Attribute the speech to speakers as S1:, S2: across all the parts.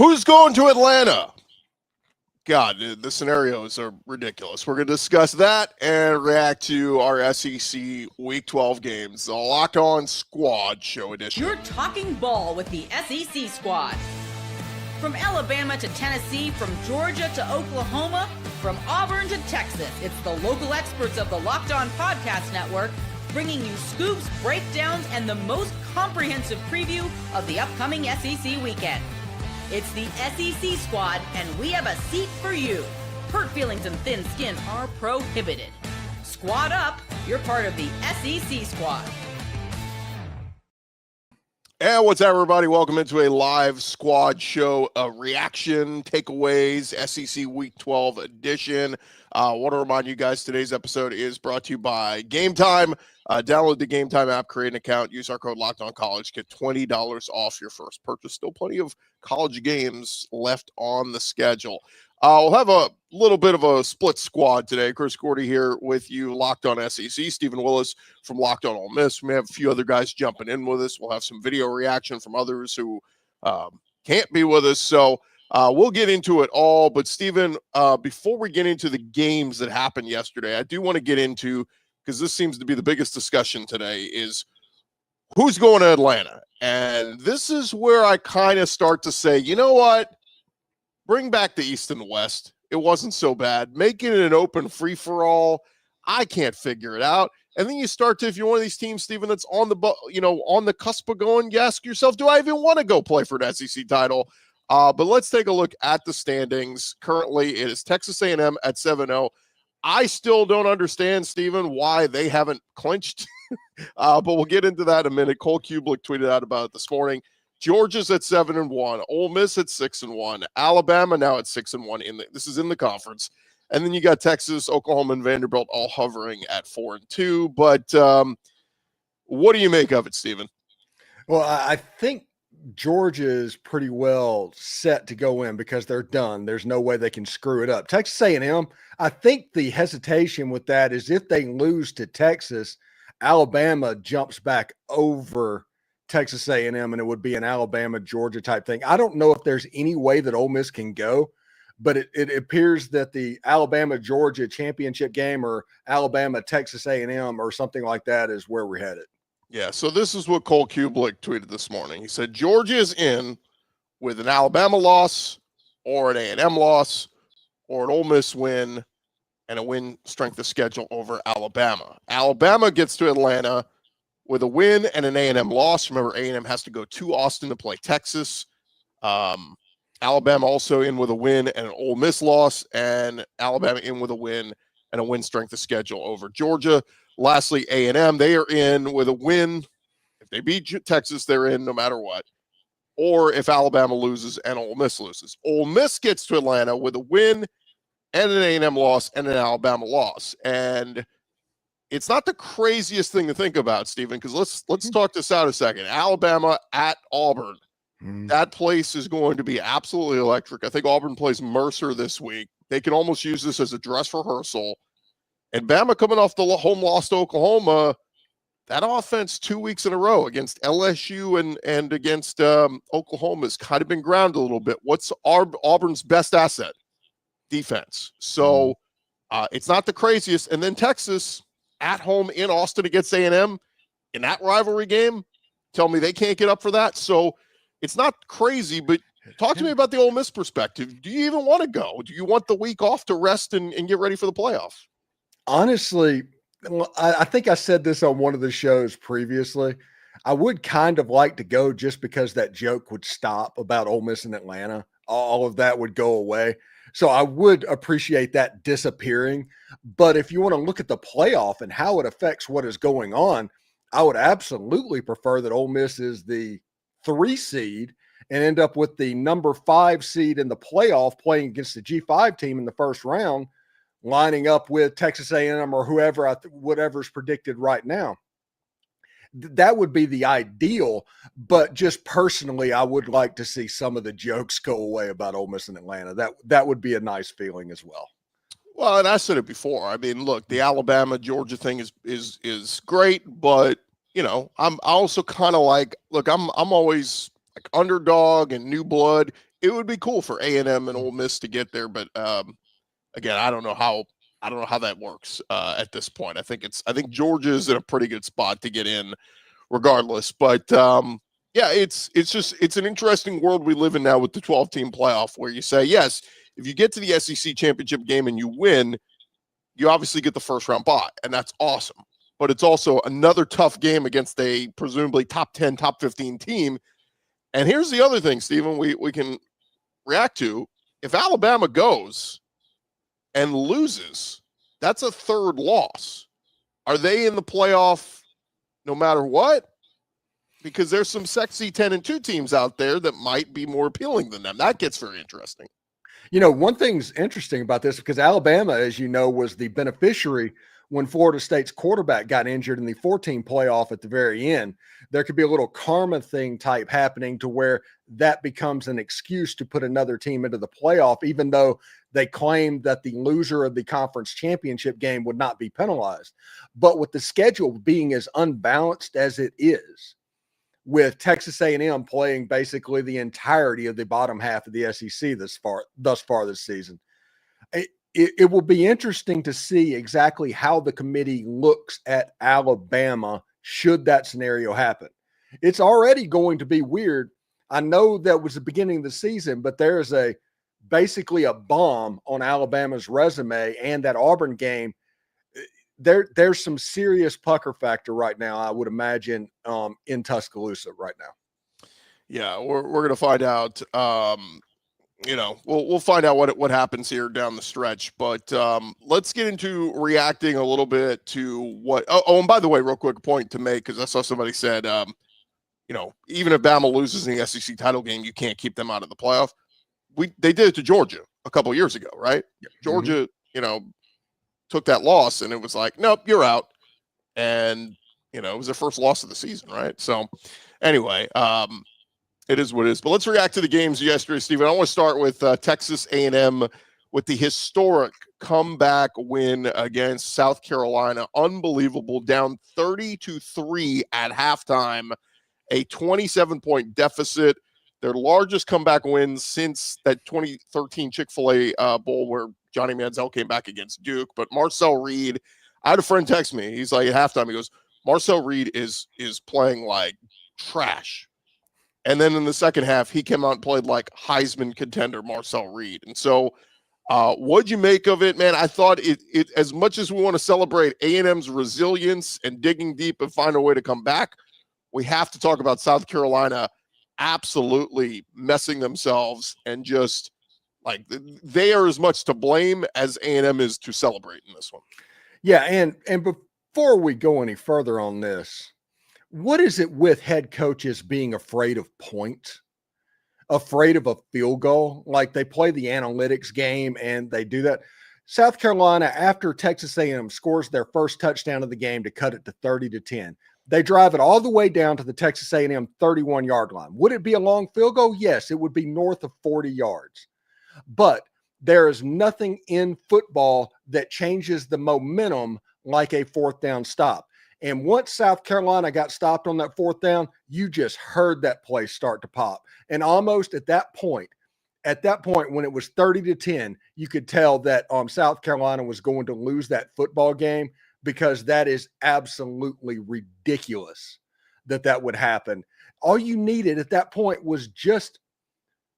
S1: Who's going to Atlanta? God, the scenarios are ridiculous. We're going to discuss that and react to our SEC Week 12 games, the Locked On Squad Show edition.
S2: You're talking ball with the SEC Squad. From Alabama to Tennessee, from Georgia to Oklahoma, from Auburn to Texas, it's the local experts of the Locked On Podcast Network bringing you scoops, breakdowns, and the most comprehensive preview of the upcoming SEC weekend. It's the SEC Squad, and we have a seat for you. Hurt feelings and thin skin are prohibited. Squad up, you're part of the SEC Squad.
S1: And what's up, everybody? Welcome into a live squad show, reaction, takeaways, SEC Week 12 edition. I want to remind you guys, today's episode is brought to you by Game Time. Download the Game Time app, create an account, use our code LOCKEDONCollege, get $20 off your first purchase. Still plenty of college games left on the schedule. We'll have a little bit of a split squad today. Chris Gordy here with you, Locked On SEC. Stephen Willis from Locked On Ole Miss. We may have a few other guys jumping in with us. We'll have some video reaction from others who can't be with us. So we'll get into it all. But Stephen, before we get into the games that happened yesterday, I do want to get into, because this seems to be the biggest discussion today, is who's going to Atlanta. And this is where I kind of start to say, you know what? Bring back the East and the West. It wasn't so bad. Making it an open free-for-all, I can't figure it out. And then you start to, if you're one of these teams, Stephen, that's on the cusp of going, you ask yourself, do I even want to go play for an SEC title? But let's take a look at the standings. Currently, it is Texas A&M at 7-0. I still don't understand, Stephen, why they haven't clinched. But we'll get into that in a minute. Cole Kublik tweeted out about it this morning. Georgia's at 7-1. Ole Miss at 6-1. Alabama now at 6-1. This is in the conference. And then you got Texas, Oklahoma, and Vanderbilt all hovering at 4-2. But what do you make of it, Stephen?
S3: Well, I think Georgia is pretty well set to go in because they're done. There's no way they can screw it up. Texas A&M, I think the hesitation with that is if they lose to Texas, Alabama jumps back over Texas A&M, and it would be an Alabama-Georgia type thing. I don't know if there's any way that Ole Miss can go, but it appears that the Alabama-Georgia championship game or Alabama-Texas A&M or something like that is where we're headed.
S1: Yeah, so this is what Cole Kublik tweeted this morning. He said, Georgia is in with an Alabama loss or an A&M loss or an Ole Miss win and a win strength of schedule over Alabama. Alabama gets to Atlanta with a win and an A&M loss. Remember, A&M has to go to Austin to play Texas. Alabama also in with a win and an Ole Miss loss, and Alabama in with a win and a win strength of schedule over Georgia. Lastly, A&M, they are in with a win. If they beat Texas, they're in no matter what. Or if Alabama loses and Ole Miss loses. Ole Miss gets to Atlanta with a win and an A&M loss and an Alabama loss. And it's not the craziest thing to think about, Stephen, because let's talk this out a second. Alabama at Auburn. That place is going to be absolutely electric. I think Auburn plays Mercer this week. They can almost use this as a dress rehearsal. And Bama coming off the home loss to Oklahoma, that offense 2 weeks in a row against LSU and against Oklahoma has kind of been ground a little bit. What's Auburn's best asset? Defense. So it's not the craziest. And then Texas at home in Austin against A&M in that rivalry game, tell me they can't get up for that. So it's not crazy, but talk to me about the Ole Miss perspective. Do you even want to go? Do you want the week off to rest and get ready for the playoff?
S3: Honestly, I think I said this on one of the shows previously. I would kind of like to go just because that joke would stop about Ole Miss in Atlanta. All of that would go away. So I would appreciate that disappearing. But if you want to look at the playoff and how it affects what is going on, I would absolutely prefer that Ole Miss is the 3 seed and end up with the number 5 seed in the playoff playing against the G5 team in the first round, lining up with Texas A&M or whoever, whatever's predicted right now. That would be the ideal, but just personally, I would like to see some of the jokes go away about Ole Miss and Atlanta. That would be a nice feeling as well.
S1: Well, and I said it before. I mean, look, the Alabama Georgia thing is great, but you know, I'm also kind of like, look, I'm always like underdog and new blood, it would be cool for A&M and Ole Miss to get there. But again, I don't know how that works at this point. I think Georgia is in a pretty good spot to get in, regardless. But yeah, it's an interesting world we live in now with the 12-team playoff, where you say, yes, if you get to the SEC championship game and you win, you obviously get the first round bye, and that's awesome. But it's also another tough game against a presumably top 10, top 15 team. And here's the other thing, Stephen, we can react to. If Alabama goes and loses, that's a third loss. Are they in the playoff no matter what? Because there's some sexy 10-2 teams out there that might be more appealing than them. That gets very interesting.
S3: One thing's interesting about this, because Alabama, as you know, was the beneficiary when Florida State's quarterback got injured in the 14 playoff at the very end. There could be a little karma thing type happening to where that becomes an excuse to put another team into the playoff, even though they claimed that the loser of the conference championship game would not be penalized. But with the schedule being as unbalanced as it is, with Texas A&M playing basically the entirety of the bottom half of the SEC thus far this season, it will be interesting to see exactly how the committee looks at Alabama should that scenario happen. It's already going to be weird. I know that was the beginning of the season, but there is basically a bomb on Alabama's resume, and that Auburn game, there's some serious pucker factor right now, I would imagine, in Tuscaloosa right now.
S1: Yeah, we're going to find out. We'll find out what happens here down the stretch. But let's get into reacting a little bit to what. Oh, and by the way, real quick point to make, because I saw somebody said, even if Bama loses in the SEC title game, you can't keep them out of the playoff. They did it to Georgia a couple of years ago, right? Yep. Georgia, took that loss, and it was like, nope, you're out. And, it was their first loss of the season, right? So anyway, it is what it is. But let's react to the games yesterday, Stephen. I want to start with Texas A&M with the historic comeback win against South Carolina. Unbelievable, down 30-3 at halftime, a 27-point deficit. Their largest comeback win since that 2013 Chick-fil-A Bowl where Johnny Manziel came back against Duke. But Marcel Reed, I had a friend text me. He's like, at halftime, he goes, Marcel Reed is playing like trash. And then in the second half, he came out and played like Heisman contender Marcel Reed. And so what'd you make of it, man? I thought it as much as we want to celebrate A&M's resilience and digging deep and find a way to come back, we have to talk about South Carolina absolutely messing themselves, and just like they are as much to blame as A&M is to celebrate in this one.
S3: Yeah, and before we go any further on this, what is it with head coaches being afraid of points, afraid of a field goal? Like, they play the analytics game and they do that. South Carolina, after Texas A&M scores their first touchdown of the game to cut it to 30-10, they drive it all the way down to the Texas A&M 31-yard line. Would it be a long field goal? Yes, it would be north of 40 yards. But there is nothing in football that changes the momentum like a fourth down stop. And once South Carolina got stopped on that fourth down, you just heard that place start to pop. And almost at that point, when it was 30-10, you could tell that South Carolina was going to lose that football game, because that is absolutely ridiculous that would happen. All you needed at that point was just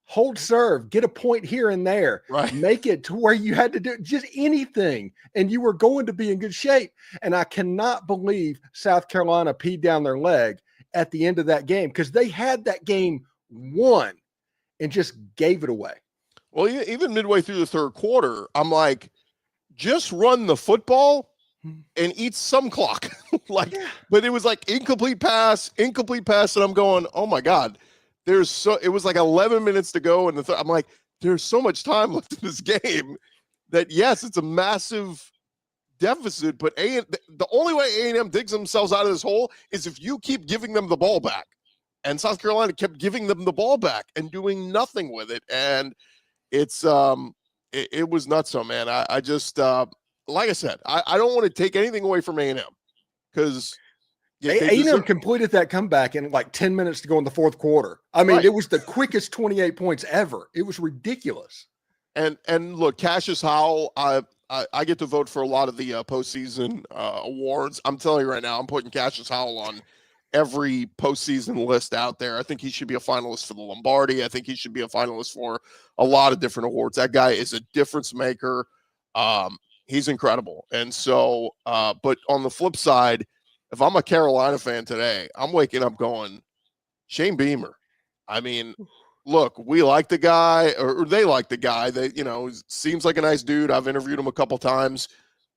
S3: hold serve, get a point here and there,
S1: right.
S3: Make it to where you had to do just anything, and you were going to be in good shape. And I cannot believe South Carolina peed down their leg at the end of that game, because they had that game won and just gave it away.
S1: Well, even midway through the third quarter, I'm like, just run the football and eat some clock. But it was like incomplete pass, and I'm going, oh my God. It was like 11 minutes to go, and I'm like, there's so much time left in this game that, yes, it's a massive deficit, but the only way A&M digs themselves out of this hole is if you keep giving them the ball back. And South Carolina kept giving them the ball back and doing nothing with it. And it's it was nuts, so man. I just like I said, I don't want to take anything away from A&M, because Yeah,
S3: A&M completed that comeback in like 10 minutes to go in the fourth quarter. I mean, It was the quickest 28 points ever. It was ridiculous.
S1: And look, Cassius Howell, I get to vote for a lot of the postseason awards. I'm telling you right now, I'm putting Cassius Howell on every postseason list out there. I think he should be a finalist for the Lombardi. I think he should be a finalist for a lot of different awards. That guy is a difference maker. He's incredible. And so, but on the flip side, if I'm a Carolina fan today, I'm waking up going, Shane Beamer. I mean, look, we like the guy, or they like the guy. They, seems like a nice dude. I've interviewed him a couple times.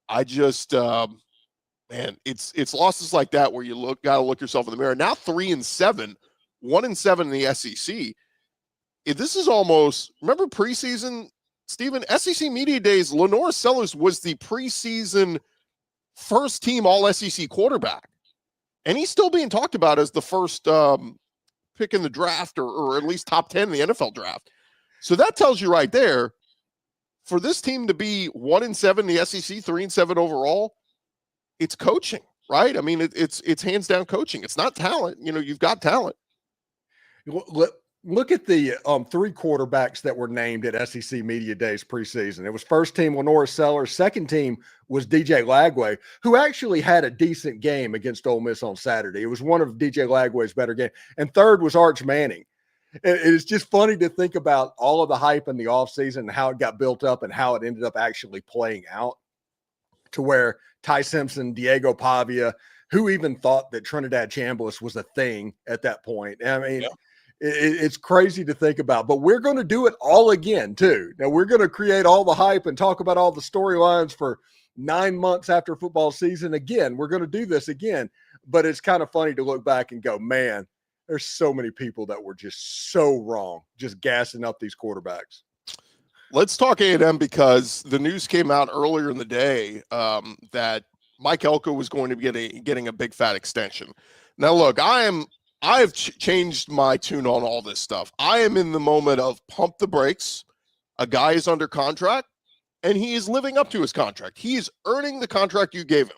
S1: I just, man, it's losses like that where you got to look yourself in the mirror. Now 3-7, 1-7 in the SEC. This is almost, remember preseason, Stephen, SEC Media Days, Lenore Sellers was the preseason first team all SEC quarterback. And he's still being talked about as the first pick in the draft, or at least top 10 in the NFL draft. So that tells you right there, for this team to be 1-7 in the SEC, 3-7 overall, it's coaching, right? I mean, it's hands down coaching. It's not talent. You've got talent.
S3: Look at the three quarterbacks that were named at SEC Media Days preseason. It was first team Lenora Sellers. Second team was DJ Lagway, who actually had a decent game against Ole Miss on Saturday. It was one of DJ Lagway's better games. And third was Arch Manning. It's just funny to think about all of the hype in the offseason and how it got built up and how it ended up actually playing out, to where Ty Simpson, Diego Pavia, who even thought that Trinidad Chambliss was a thing at that point. I mean, it's crazy to think about, but we're going to do it all again too. Now we're going to create all the hype and talk about all the storylines for 9 months after football season. Again, we're going to do this again, but it's kind of funny to look back and go, man, there's so many people that were just so wrong, just gassing up these quarterbacks.
S1: Let's talk A&M, because the news came out earlier in the day that Mike Elko was going to be getting a big fat extension. Now, look, I've changed my tune on all this stuff. I am in the moment of pump the brakes. A guy is under contract, and he is living up to his contract. He is earning the contract you gave him.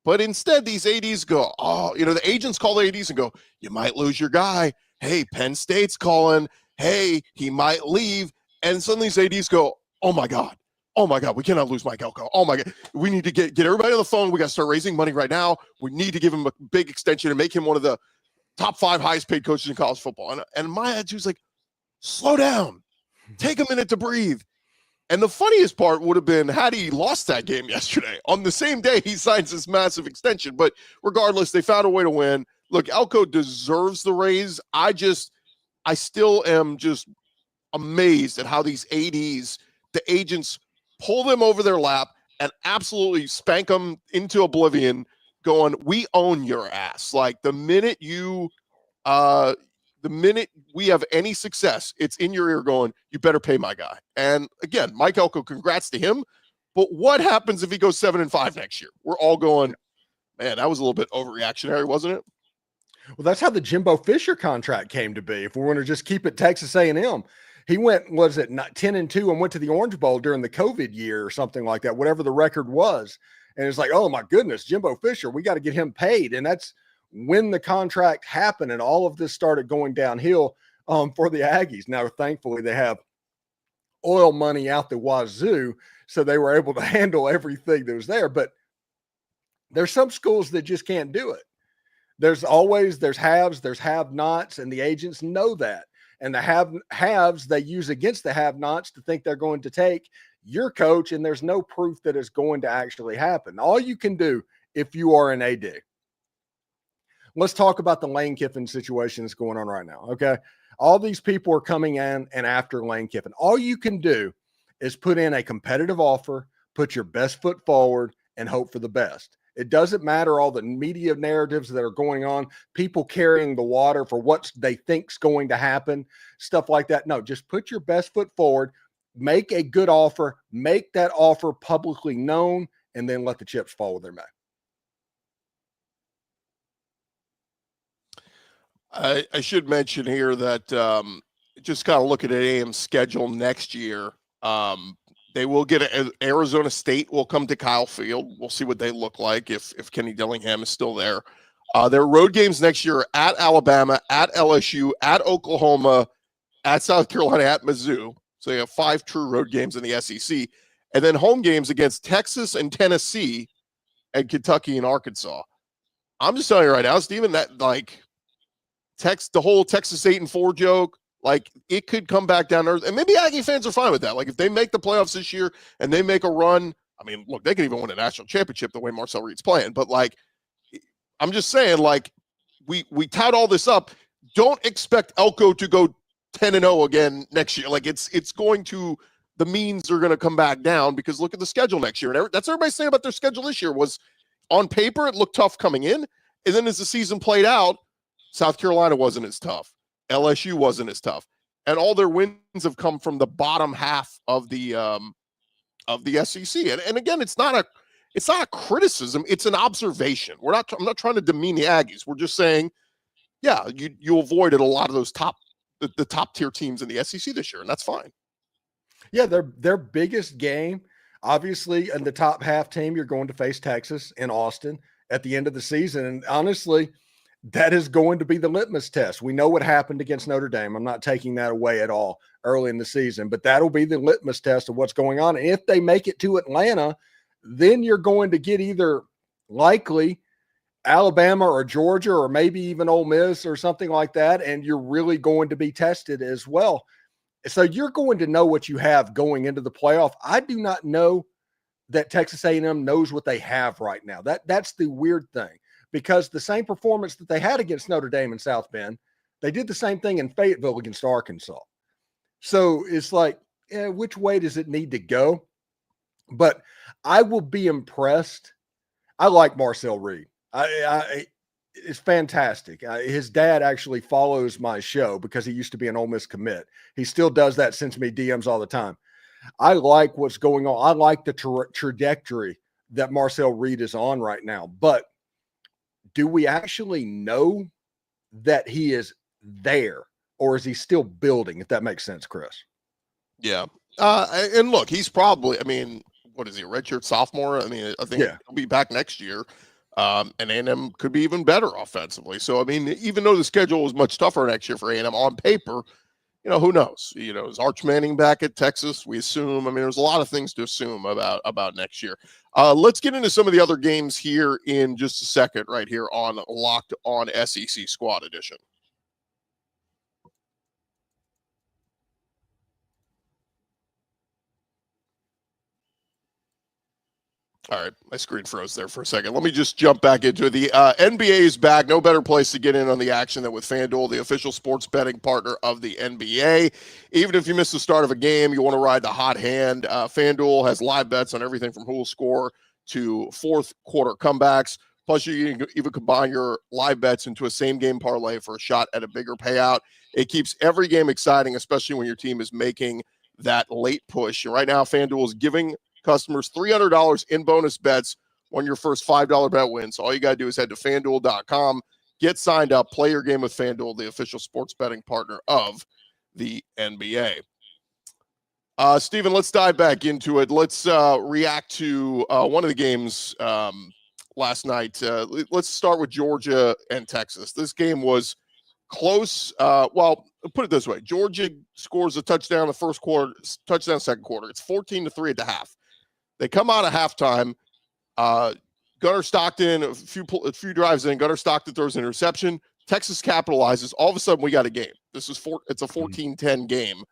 S1: But instead, these ADs go, the agents call the ADs and go, you might lose your guy. Hey, Penn State's calling. Hey, he might leave. And suddenly these ADs go, oh my God, we cannot lose Mike Elko. Oh my God, we need to get everybody on the phone. We got to start raising money right now. We need to give him a big extension and make him one of the top 5 highest paid coaches in college football. And my attitude was like, slow down, take a minute to breathe. And the funniest part would have been had he lost that game yesterday. On the same day, he signs this massive extension. But regardless, they found a way to win. Look, Elko deserves the raise. I still am just amazed at how these ADs, the agents, pull them over their lap and absolutely spank them into oblivion, going, we own your ass. Like the minute we have any success, it's in your ear going, you better pay my guy. And again, Mike Elko, congrats to him. But what happens if he goes 7-5 next year? We're all going, man, that was a little bit overreactionary, wasn't it?
S3: Well, that's how the Jimbo Fisher contract came to be. If we want to just keep it Texas A&M, he went, 10-2 and went to the Orange Bowl during the COVID year or something like that, whatever the record was. And it's like, oh my goodness, Jimbo Fisher, we got to get him paid. And that's when the contract happened and all of this started going downhill for the Aggies. Now, thankfully, they have oil money out the wazoo, so they were able to handle everything that was there. But there's some schools that just can't do it. There's haves, there's have-nots, and the agents know that. And the haves they use against the have-nots to think they're going to take your coach, and there's no proof that it's going to actually happen. All you can do if you are an AD. Let's talk about the Lane Kiffin situation that's going on right now, okay? All these people are coming in and after Lane Kiffin. All you can do is put in a competitive offer, put your best foot forward, and hope for the best. It doesn't matter all the media narratives that are going on, people carrying the water for what they think's going to happen, stuff like that. No, just put your best foot forward, make a good offer, make that offer publicly known, and then let the chips fall where they may.
S1: I should mention here that just kind of looking at AM's schedule next year, they will get Arizona State will come to Kyle Field. We'll see what they look like if Kenny Dillingham is still there. Their road games next year are at Alabama, at LSU, at Oklahoma, at South Carolina, at Mizzou. So you have 5 true road games in the SEC. And then home games against Texas and Tennessee and Kentucky and Arkansas. I'm just telling you right now, Steven, that like the whole Texas 8-4 joke, like it could come back down there. And maybe Aggie fans are fine with that. Like if they make the playoffs this year and they make a run, I mean, look, they could even win a national championship the way Marcel Reed's playing. But like, I'm just saying, like, we tout all this up. Don't expect Elko to go 10-0 again next year. Like it's going to, the means are going to come back down because look at the schedule next year. And that's everybody saying about their schedule this year was on paper, it looked tough coming in. And then as the season played out, South Carolina wasn't as tough. LSU wasn't as tough. And all their wins have come from the bottom half of the SEC. And again, it's not a criticism. It's an observation. I'm not trying to demean the Aggies. We're just saying, yeah, you avoided a lot of those the top tier teams in the SEC this year, and that's fine.
S3: Yeah, their biggest game, obviously, in the top half team, you're going to face Texas in Austin at the end of the season. And honestly, that is going to be the litmus test. We know what happened against Notre Dame. I'm not taking that away at all early in the season, but that'll be the litmus test of what's going on. And if they make it to Atlanta, then you're going to get either likely Alabama or Georgia or maybe even Ole Miss or something like that, and you're really going to be tested as well. So you're going to know what you have going into the playoff. I do not know that Texas A&M knows what they have right now. That's the weird thing, because the same performance that they had against Notre Dame and South Bend, they did the same thing in Fayetteville against Arkansas. So it's like, which way does it need to go? But I will be impressed. I like Marcel Reed. It's fantastic. His dad actually follows my show because he used to be an Ole Miss commit. He still does that, sends me DMs all the time. I like what's going on. I like the trajectory that Marcel Reed is on right now. But do we actually know that he is there, or is he still building, if that makes sense, Chris?
S1: Yeah. And look, he's probably, I mean, what is he, a redshirt sophomore? I mean, I think he'll be back next year. And A&M could be even better offensively. So, I mean, even though the schedule was much tougher next year for A&M on paper, you know, who knows? You know, is Arch Manning back at Texas? We assume. I mean, there's a lot of things to assume about next year. Let's get into some of the other games here in just a second right here on Locked On SEC Squad Edition. All right, my screen froze there for a second. Let me just jump back into it. The NBA is back. No better place to get in on the action than with FanDuel, the official sports betting partner of the NBA. Even if you miss the start of a game, you want to ride the hot hand. FanDuel has live bets on everything from who will score to fourth quarter comebacks. Plus, you can even combine your live bets into a same-game parlay for a shot at a bigger payout. It keeps every game exciting, especially when your team is making that late push. And right now, FanDuel is giving customers $300 in bonus bets when your first $5 bet wins. So all you got to do is head to FanDuel.com, get signed up, play your game with FanDuel, the official sports betting partner of the NBA. Steven, let's dive back into it. Let's react to one of the games last night. Let's start with Georgia and Texas. This game was close. Well, put it this way. Georgia scores a touchdown in the first quarter, touchdown second quarter. It's 14-3 at the half. They come out of halftime. Gunnar Stockton, a few drives in, Gunnar Stockton throws an interception. Texas capitalizes. All of a sudden, we got a game. It's a 14-10 game.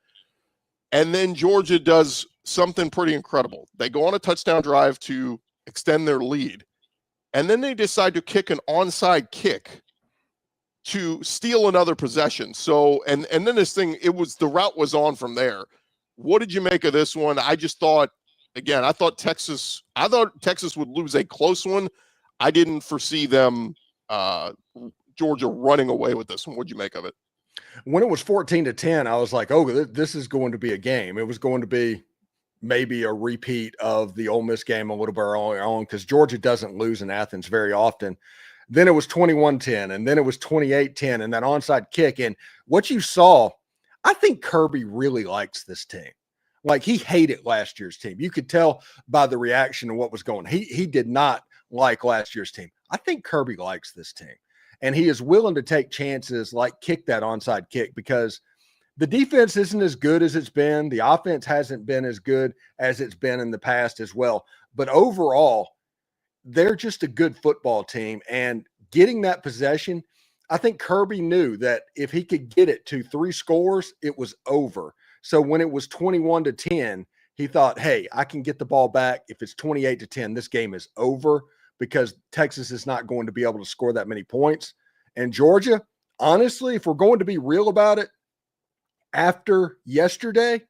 S1: And then Georgia does something pretty incredible. They go on a touchdown drive to extend their lead. And then they decide to kick an onside kick to steal another possession. So, and then this thing, the route was on from there. What did you make of this one? I just thought, again, I thought Texas would lose a close one. I didn't foresee them, Georgia running away with this one. What'd you make of it?
S3: When it was 14-10, I was like, oh, this is going to be a game. It was going to be maybe a repeat of the Ole Miss game a little bit earlier on, because Georgia doesn't lose in Athens very often. Then it was 21-10, and then it was 28-10, and that onside kick. And what you saw, I think Kirby really likes this team. Like, he hated last year's team. You could tell by the reaction and what was going on. He did not like last year's team. I think Kirby likes this team. And he is willing to take chances like kick that onside kick because the defense isn't as good as it's been. The offense hasn't been as good as it's been in the past as well. But overall, they're just a good football team. And getting that possession, I think Kirby knew that if he could get it to 3 scores, it was over. So when it was 21-10, he thought, hey, I can get the ball back. If it's 28-10, this game is over because Texas is not going to be able to score that many points. And Georgia, honestly, if we're going to be real about it, after yesterday,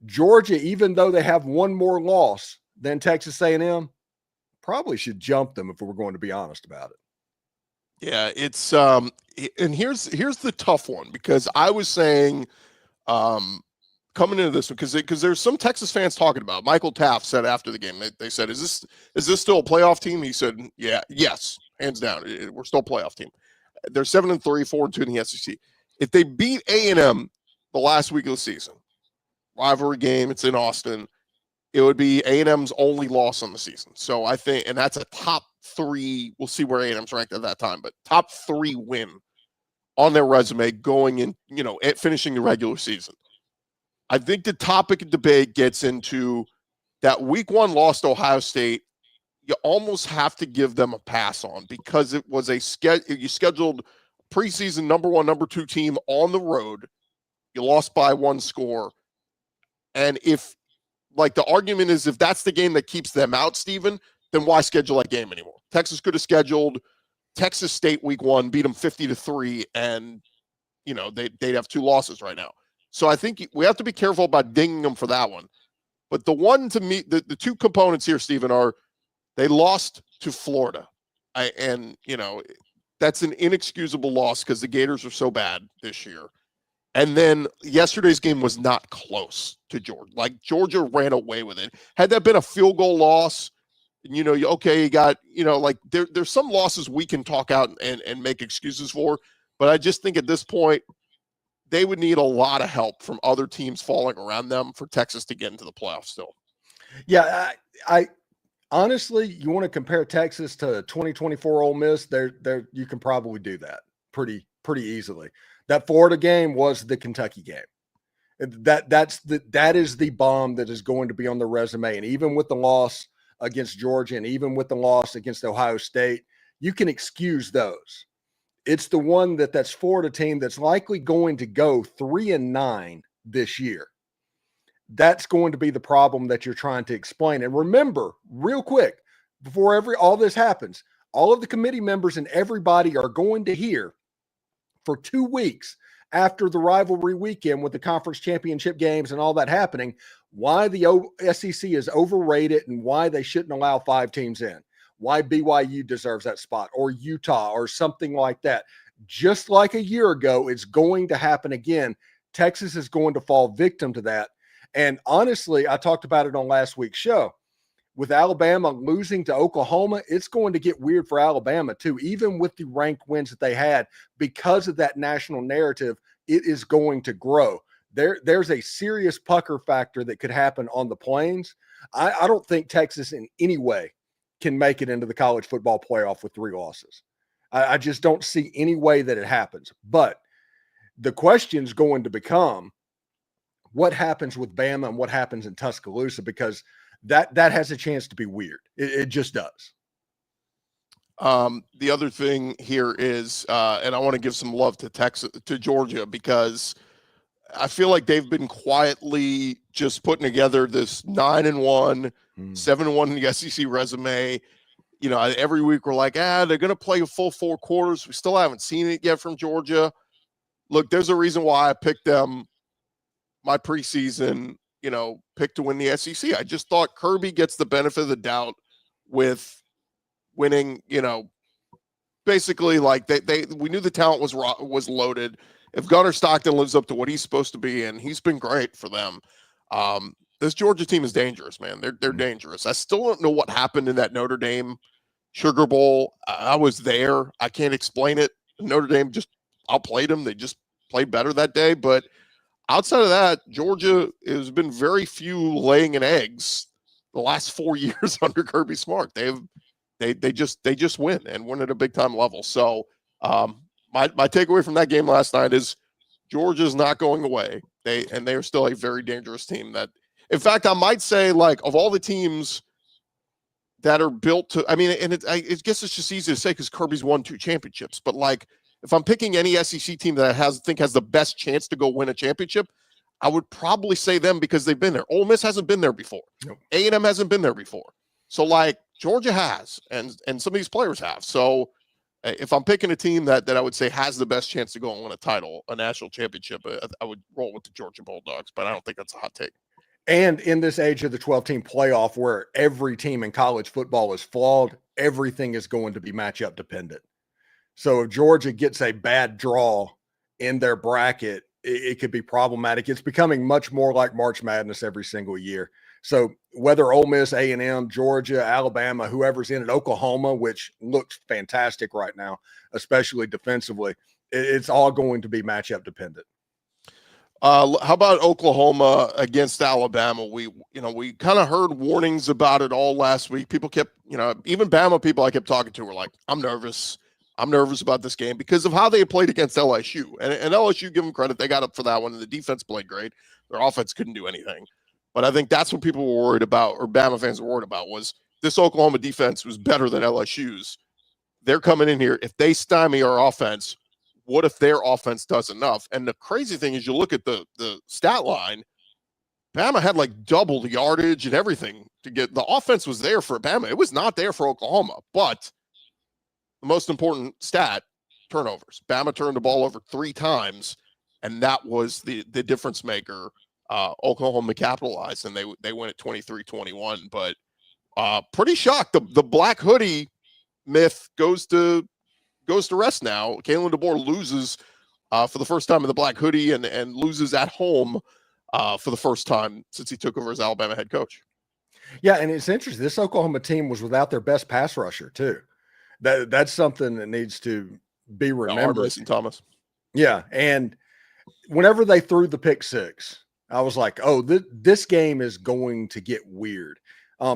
S3: Georgia, even though they have one more loss than Texas A&M, probably should jump them if we're going to be honest about it.
S1: Yeah, it's and here's the tough one because I was saying coming into this one because there's some Texas fans talking about it. Michael Taft said after the game, they said, is this still a playoff team? He said, yes, hands down. We're still a playoff team. They're 7-3, 4-2 in the SEC. If they beat A&M the last week of the season, rivalry game, it's in Austin, it would be A&M's only loss on the season. So I think, and that's a top 3. We'll see where A&M's ranked at that time, but top 3 win on their resume going in, finishing the regular season. I think the topic of debate gets into that week 1 loss to Ohio State. You almost have to give them a pass on because it was you scheduled preseason number 1, number 2 team on the road. You lost by 1 score. And if, like, the argument is if that's the game that keeps them out, Steven, then why schedule that game anymore? Texas could have scheduled Texas State week 1, beat them 50-3, and, they'd have 2 losses right now. So I think we have to be careful about dinging them for that one. But the one to me, the 2 components here, Steven, are they lost to Florida. That's an inexcusable loss because the Gators are so bad this year. And then yesterday's game was not close to Georgia. Like, Georgia ran away with it. Had that been a field goal loss, you got, there's some losses we can talk out and make excuses for. But I just think at this point, they would need a lot of help from other teams falling around them for Texas to get into the playoffs still.
S3: Yeah, I honestly, you want to compare Texas to 2024 Ole Miss, you can probably do that pretty easily. That Florida game was the Kentucky game. That is the bomb that is going to be on the resume. And even with the loss against Georgia and even with the loss against Ohio State, you can excuse those. It's the one that's Florida team that's likely going to go 3-9 this year. That's going to be the problem that you're trying to explain. And remember, real quick, before all this happens, all of the committee members and everybody are going to hear for 2 weeks after the rivalry weekend with the conference championship games and all that happening, why the SEC is overrated and why they shouldn't allow 5 teams in. Why BYU deserves that spot, or Utah, or something like that. Just like a year ago, it's going to happen again. Texas is going to fall victim to that. And honestly, I talked about it on last week's show. With Alabama losing to Oklahoma, it's going to get weird for Alabama too, even with the ranked wins that they had. Because of that national narrative, it is going to grow. There's a serious pucker factor that could happen on the plains. I don't think Texas in any way can make it into the college football playoff with 3 losses. I just don't see any way that it happens. But the question's going to become what happens with Bama and what happens in Tuscaloosa, because that has a chance to be weird. It just does.
S1: The other thing here is, and I want to give some love to Georgia, because I feel like they've been quietly just putting together this 9-1, 7-1 in the SEC resume. Every week we're like, they're going to play a full 4 quarters. We still haven't seen it yet from Georgia. Look, there's a reason why I picked them my preseason, pick to win the SEC. I just thought Kirby gets the benefit of the doubt with winning, basically like we knew the talent was loaded. If Gunnar Stockton lives up to what he's supposed to be, and he's been great for them, this Georgia team is dangerous, man. They're dangerous. I still don't know what happened in that Notre Dame Sugar Bowl. I was there. I can't explain it. Notre Dame just outplayed them. They just played better that day. But outside of that, Georgia has been very few laying in eggs the last 4 years under Kirby Smart. They just win and win at a big time level. So My takeaway from that game last night is Georgia's not going away. They are still a very dangerous team. That, in fact, I might say, like, of all the teams that are built to, I mean, and I guess it's just easy to say because Kirby's won 2 championships. But like, if I'm picking any SEC team that I think has the best chance to go win a championship, I would probably say them because they've been there. Ole Miss hasn't been there before.
S3: Nope.
S1: A&M hasn't been there before. So like Georgia has, and some of these players have. So if I'm picking a team that I would say has the best chance to go and win a title, a national championship, I would roll with the Georgia Bulldogs. But I don't think that's a hot take.
S3: And in this age of the 12-team playoff where every team in college football is flawed, everything is going to be matchup dependent. So if Georgia gets a bad draw in their bracket, it could be problematic. It's becoming much more like March Madness every single year. So whether Ole Miss, A&M, Georgia, Alabama, whoever's in it, Oklahoma, which looks fantastic right now, especially defensively, it's all going to be matchup dependent.
S1: How about Oklahoma against Alabama? We kind of heard warnings about it all last week. People kept, even Bama people I kept talking to were like, I'm nervous about this game because of how they played against LSU. And LSU, give them credit, they got up for that one, and the defense played great. Their offense couldn't do anything. But I think that's what people were worried about, or Bama fans were worried about, was this Oklahoma defense was better than LSU's. They're coming in here. If they stymie our offense, what if their offense does enough? And the crazy thing is, you look at the stat line, Bama had like double the yardage and everything to get. The offense was there for Bama. It was not there for Oklahoma. But the most important stat, turnovers. Bama turned the ball over 3 times, and that was the difference maker. Oklahoma capitalized, and they win at 23-21. But pretty shocked. The black hoodie myth goes to rest now. Kalen DeBoer loses for the first time in the black hoodie and loses at home for the first time since he took over as Alabama head coach.
S3: Yeah, and it's interesting. This Oklahoma team was without their best pass rusher too. That's something that needs to be remembered.
S1: Mason Thomas.
S3: Yeah, and whenever they threw the pick 6, I was like, oh, this game is going to get weird.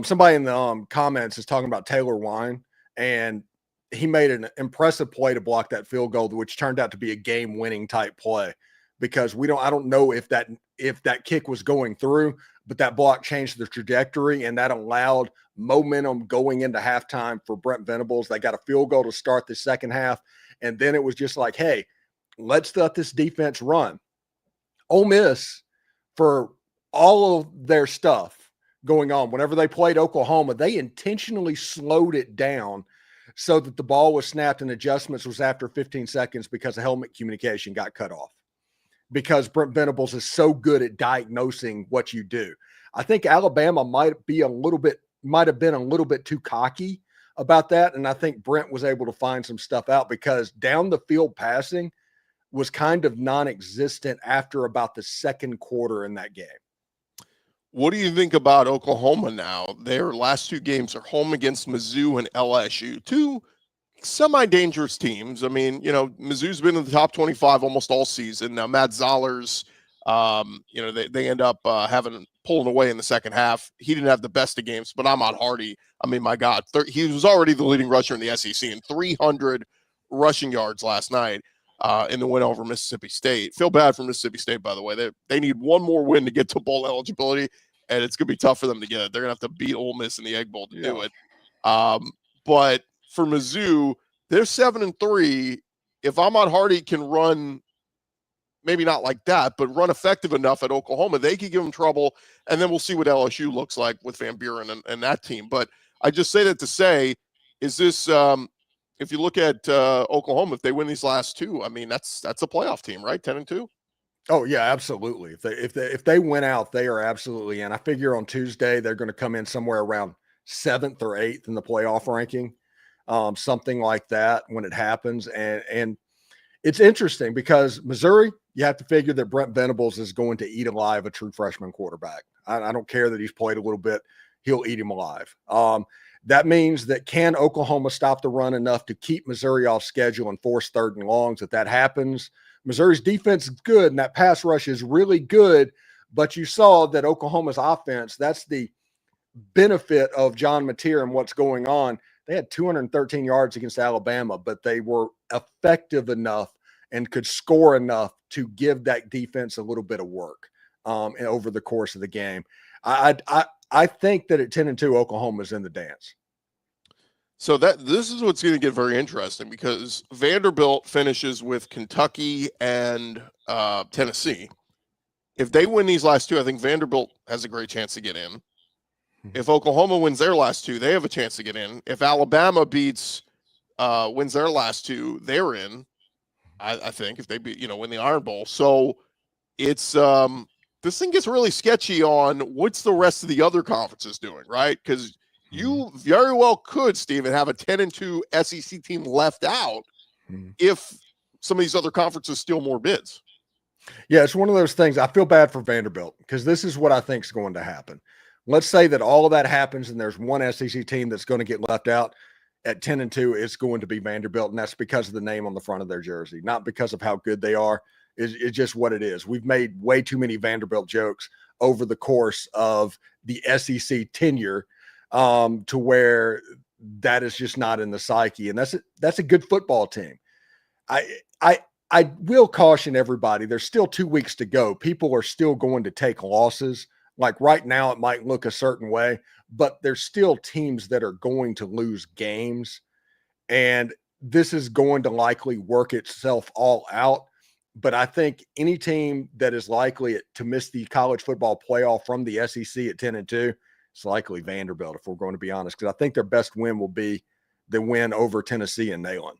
S3: Somebody in the comments is talking about Taylor Wine, and he made an impressive play to block that field goal, which turned out to be a game-winning type play, because I don't know if that kick was going through, but that block changed the trajectory, and that allowed momentum going into halftime for Brent Venables. They got a field goal to start the second half, and then it was just like, hey, let's let this defense run. Ole Miss, for all of their stuff going on, whenever they played Oklahoma, they intentionally slowed it down so that the ball was snapped and adjustments was after 15 seconds because the helmet communication got cut off, because Brent Venables is so good at diagnosing what you do. I think Alabama might have been a little bit too cocky about that. And I think Brent was able to find some stuff out, because down the field passing was kind of non-existent after about the second quarter in that game.
S1: What do you think about Oklahoma now? Their last 2 games are home against Mizzou and LSU, 2 semi-dangerous teams. I mean, Mizzou's been in the top 25 almost all season. Now, Matt Zoller's, they end up pulling away in the second half. He didn't have the best of games, but Ahmad Hardy, I mean, my God, he was already the leading rusher in the SEC, and 300 rushing yards last night in the win over Mississippi State. Feel bad for Mississippi State, by the way. They need one more win to get to bowl eligibility, and it's going to be tough for them to get it. They're going to have to beat Ole Miss in the Egg Bowl to do it. But for Mizzou, they're 7-3. If Ahmad Hardy can run, maybe not like that, but run effective enough at Oklahoma, they could give them trouble. And then we'll see what LSU looks like with Van Buren and that team. But I just say that to say, is this if you look at Oklahoma, if they win these last 2, I mean, that's a playoff team, right? 10-2.
S3: Oh yeah, absolutely. If they win out, they are absolutely in. I figure on Tuesday they're going to come in somewhere around 7th or 8th in the playoff ranking, something like that when it happens. And it's interesting because Missouri, you have to figure that Brent Venables is going to eat alive a true freshman quarterback. I don't care that he's played a little bit; he'll eat him alive. That means that can Oklahoma stop the run enough to keep Missouri off schedule and force 3rd and longs? If that happens, Missouri's defense is good and that pass rush is really good, but you saw that Oklahoma's offense, that's the benefit of John Mateer and what's going on. They had 213 yards against Alabama, but they were effective enough and could score enough to give that defense a little bit of work over the course of the game. I think that at 10-2, Oklahoma's in the dance.
S1: So this is what's going to get very interesting, because Vanderbilt finishes with Kentucky and Tennessee. If they win these last two, I think Vanderbilt has a great chance to get in. If Oklahoma wins their last two, they have a chance to get in. If Alabama wins their last two, they're in. I think if they win the Iron Bowl. So it's this thing gets really sketchy on what's the rest of the other conferences doing, right? Because you very well could, Steven, have a 10-2 SEC team left out if some of these other conferences steal more bids.
S3: Yeah, it's one of those things. I feel bad for Vanderbilt because this is what I think is going to happen. Let's say that all of that happens and there's one SEC team that's going to get left out. At 10-2, it's going to be Vanderbilt, and that's because of the name on the front of their jersey, not because of how good they are. It's just what it is. We've made way too many Vanderbilt jokes over the course of the SEC tenure to where that is just not in the psyche, and that's a good football team. I will caution everybody. There's still 2 weeks to go. People are still going to take losses. Like right now, it might look a certain way, but there's still teams that are going to lose games. And this is going to likely work itself all out. But I think any team that is likely to miss the college football playoff from the SEC at 10-2, it's likely Vanderbilt, if we're going to be honest, because I think their best win will be the win over Tennessee and Neyland.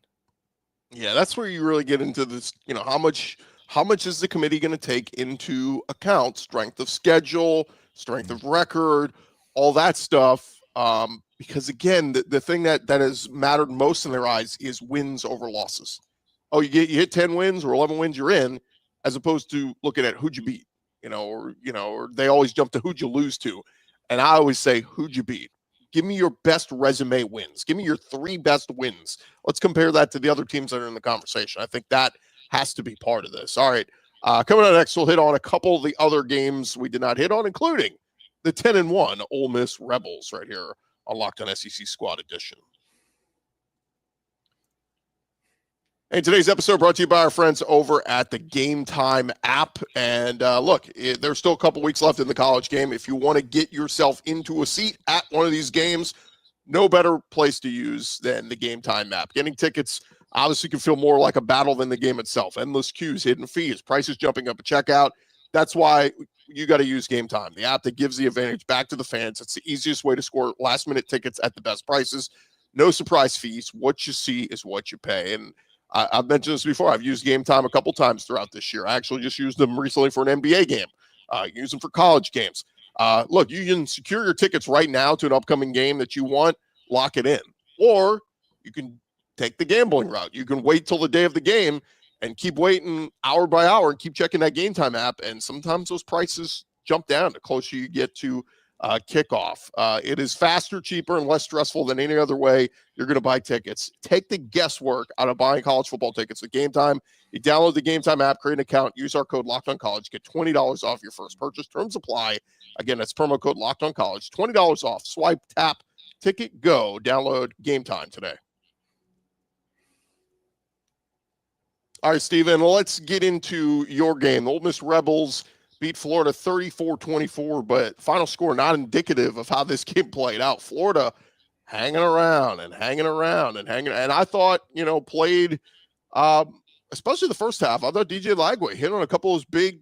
S1: Yeah, that's where you really get into this, how much is the committee going to take into account strength of schedule, strength of record, all that stuff? Because again, the thing that has mattered most in their eyes is wins over losses. Oh, you hit 10 wins or 11 wins, you're in, as opposed to looking at who'd you beat, or they always jump to who'd you lose to. And I always say, who'd you beat? Give me your best resume wins. Give me your 3 best wins. Let's compare that to the other teams that are in the conversation. I think that has to be part of this. All right. Coming up next, we'll hit on a couple of the other games we did not hit on, including the 10-1 Ole Miss Rebels right here on Locked On SEC Squad Edition. And today's episode brought to you by our friends over at the Game Time app. And look, there's still a couple weeks left in the college game. If you want to get yourself into a seat at one of these games, no better place to use than the Game Time app. Getting tickets obviously can feel more like a battle than the game itself. Endless queues, hidden fees, prices jumping up at checkout. That's why you got to use Game Time, the app that gives the advantage back to the fans. It's the easiest way to score last-minute tickets at the best prices. No surprise fees. What you see is what you pay. And I've mentioned this before. I've used Game Time a couple times throughout this year. I actually just used them recently for an NBA game. Use them for college games. Look, you can secure your tickets right now to an upcoming game that you want, lock it in. Or you can take the gambling route. You can wait till the day of the game and keep waiting hour by hour and keep checking that Game Time app. And sometimes those prices jump down the closer you get to kickoff. It is faster, cheaper, and less stressful than any other way you're going to buy tickets. Take the guesswork out of buying college football tickets with Game Time. You download the Game Time app, create an account, use our code LOCKEDONCollege, get $20 off your first purchase. Terms apply. Again, that's promo code LOCKEDONCollege, $20 off. Swipe, tap, ticket, go. Download Game Time today. All right, Steven, let's get into your game. The Ole Miss Rebels beat Florida 34-24, but final score not indicative of how this game played out. Florida hanging around. And I thought, played, especially the first half, I thought DJ Lagway hit on a couple of those big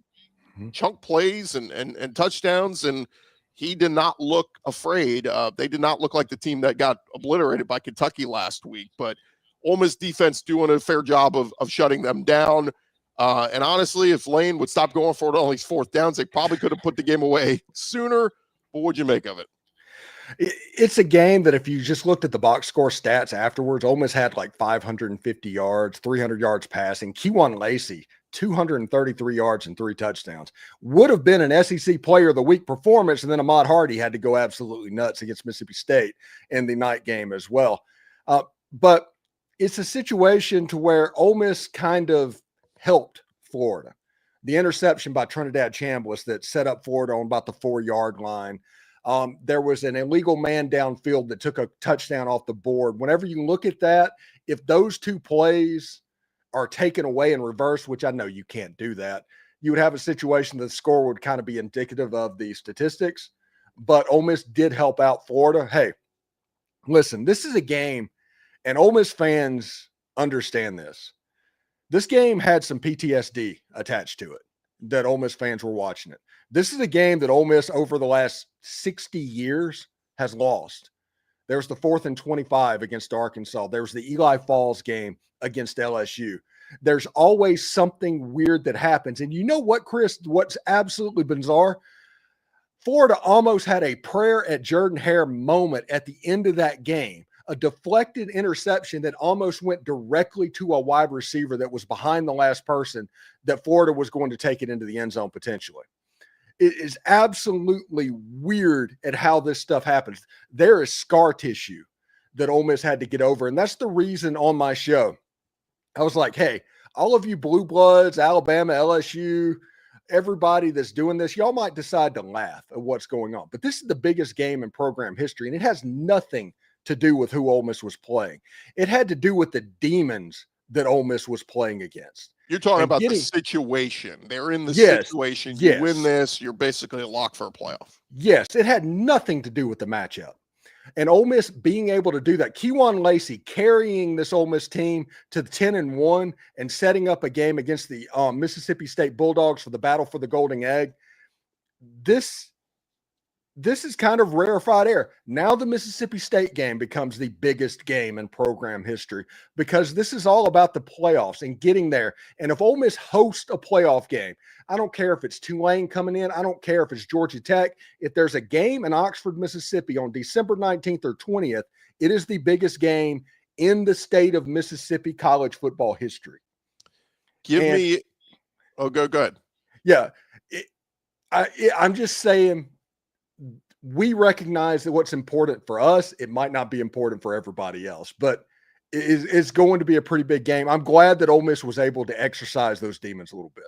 S1: chunk plays and touchdowns, and he did not look afraid. They did not look like the team that got obliterated by Kentucky last week, but Ole Miss defense doing a fair job of shutting them down. And honestly, if Lane would stop going for it on these fourth downs, they probably could have put the game away sooner. But what'd you make of it?
S3: It's a game that if you just looked at the box score stats afterwards, Ole Miss had like 550 yards, 300 yards passing. Kewan Lacey, 233 yards and 3 touchdowns. Would have been an SEC Player of the Week performance, and then Ahmad Hardy had to go absolutely nuts against Mississippi State in the night game as well. But it's a situation to where Ole Miss kind of helped Florida. The interception by Trinidad Chambliss that set up Florida on about the 4-yard line. There was an illegal man downfield that took a touchdown off the board. Whenever you look at that, if those two plays are taken away and reversed, which I know you can't do that, you would have a situation that the score would kind of be indicative of the statistics. But Ole Miss did help out Florida. Hey, listen, this is a game, and Ole Miss fans understand this. This game had some PTSD attached to it that Ole Miss fans were watching it. This is a game that Ole Miss over the last 60 years has lost. There was the 4th and 25 against Arkansas. There was the Eli Falls game against LSU. There's always something weird that happens. And you know what, Chris? What's absolutely bizarre? Florida almost had a prayer at Jordan-Hare moment at the end of that game. A deflected interception that almost went directly to a wide receiver that was behind the last person, that Florida was going to take it into the end zone potentially. It is absolutely weird at how this stuff happens. There is scar tissue that Ole Miss had to get over. And that's the reason on my show, I was like, hey, all of you blue bloods, Alabama, LSU, everybody that's doing this, y'all might decide to laugh at what's going on. But this is the biggest game in program history, and it has nothing to do with who Ole Miss was playing. It had to do with the demons that Ole Miss was playing against.
S1: You're talking about the situation. They're in the situation. You win this, you're basically a lock for a playoff.
S3: Yes, it had nothing to do with the matchup. And Ole Miss being able to do that, Kejuan Lacey carrying this Ole Miss team to 10-1 and setting up a game against the Mississippi State Bulldogs for the battle for the Golden Egg. This is kind of rarefied air. Now the Mississippi State game becomes the biggest game in program history because this is all about the playoffs and getting there. And if Ole Miss hosts a playoff game, I don't care if it's Tulane coming in. I don't care if it's Georgia Tech. If there's a game in Oxford, Mississippi on December 19th or 20th, it is the biggest game in the state of Mississippi college football history.
S1: Go ahead.
S3: Yeah. I'm just saying, we recognize that what's important for us, it might not be important for everybody else, but it's going to be a pretty big game. I'm glad that Ole Miss was able to exercise those demons a little bit.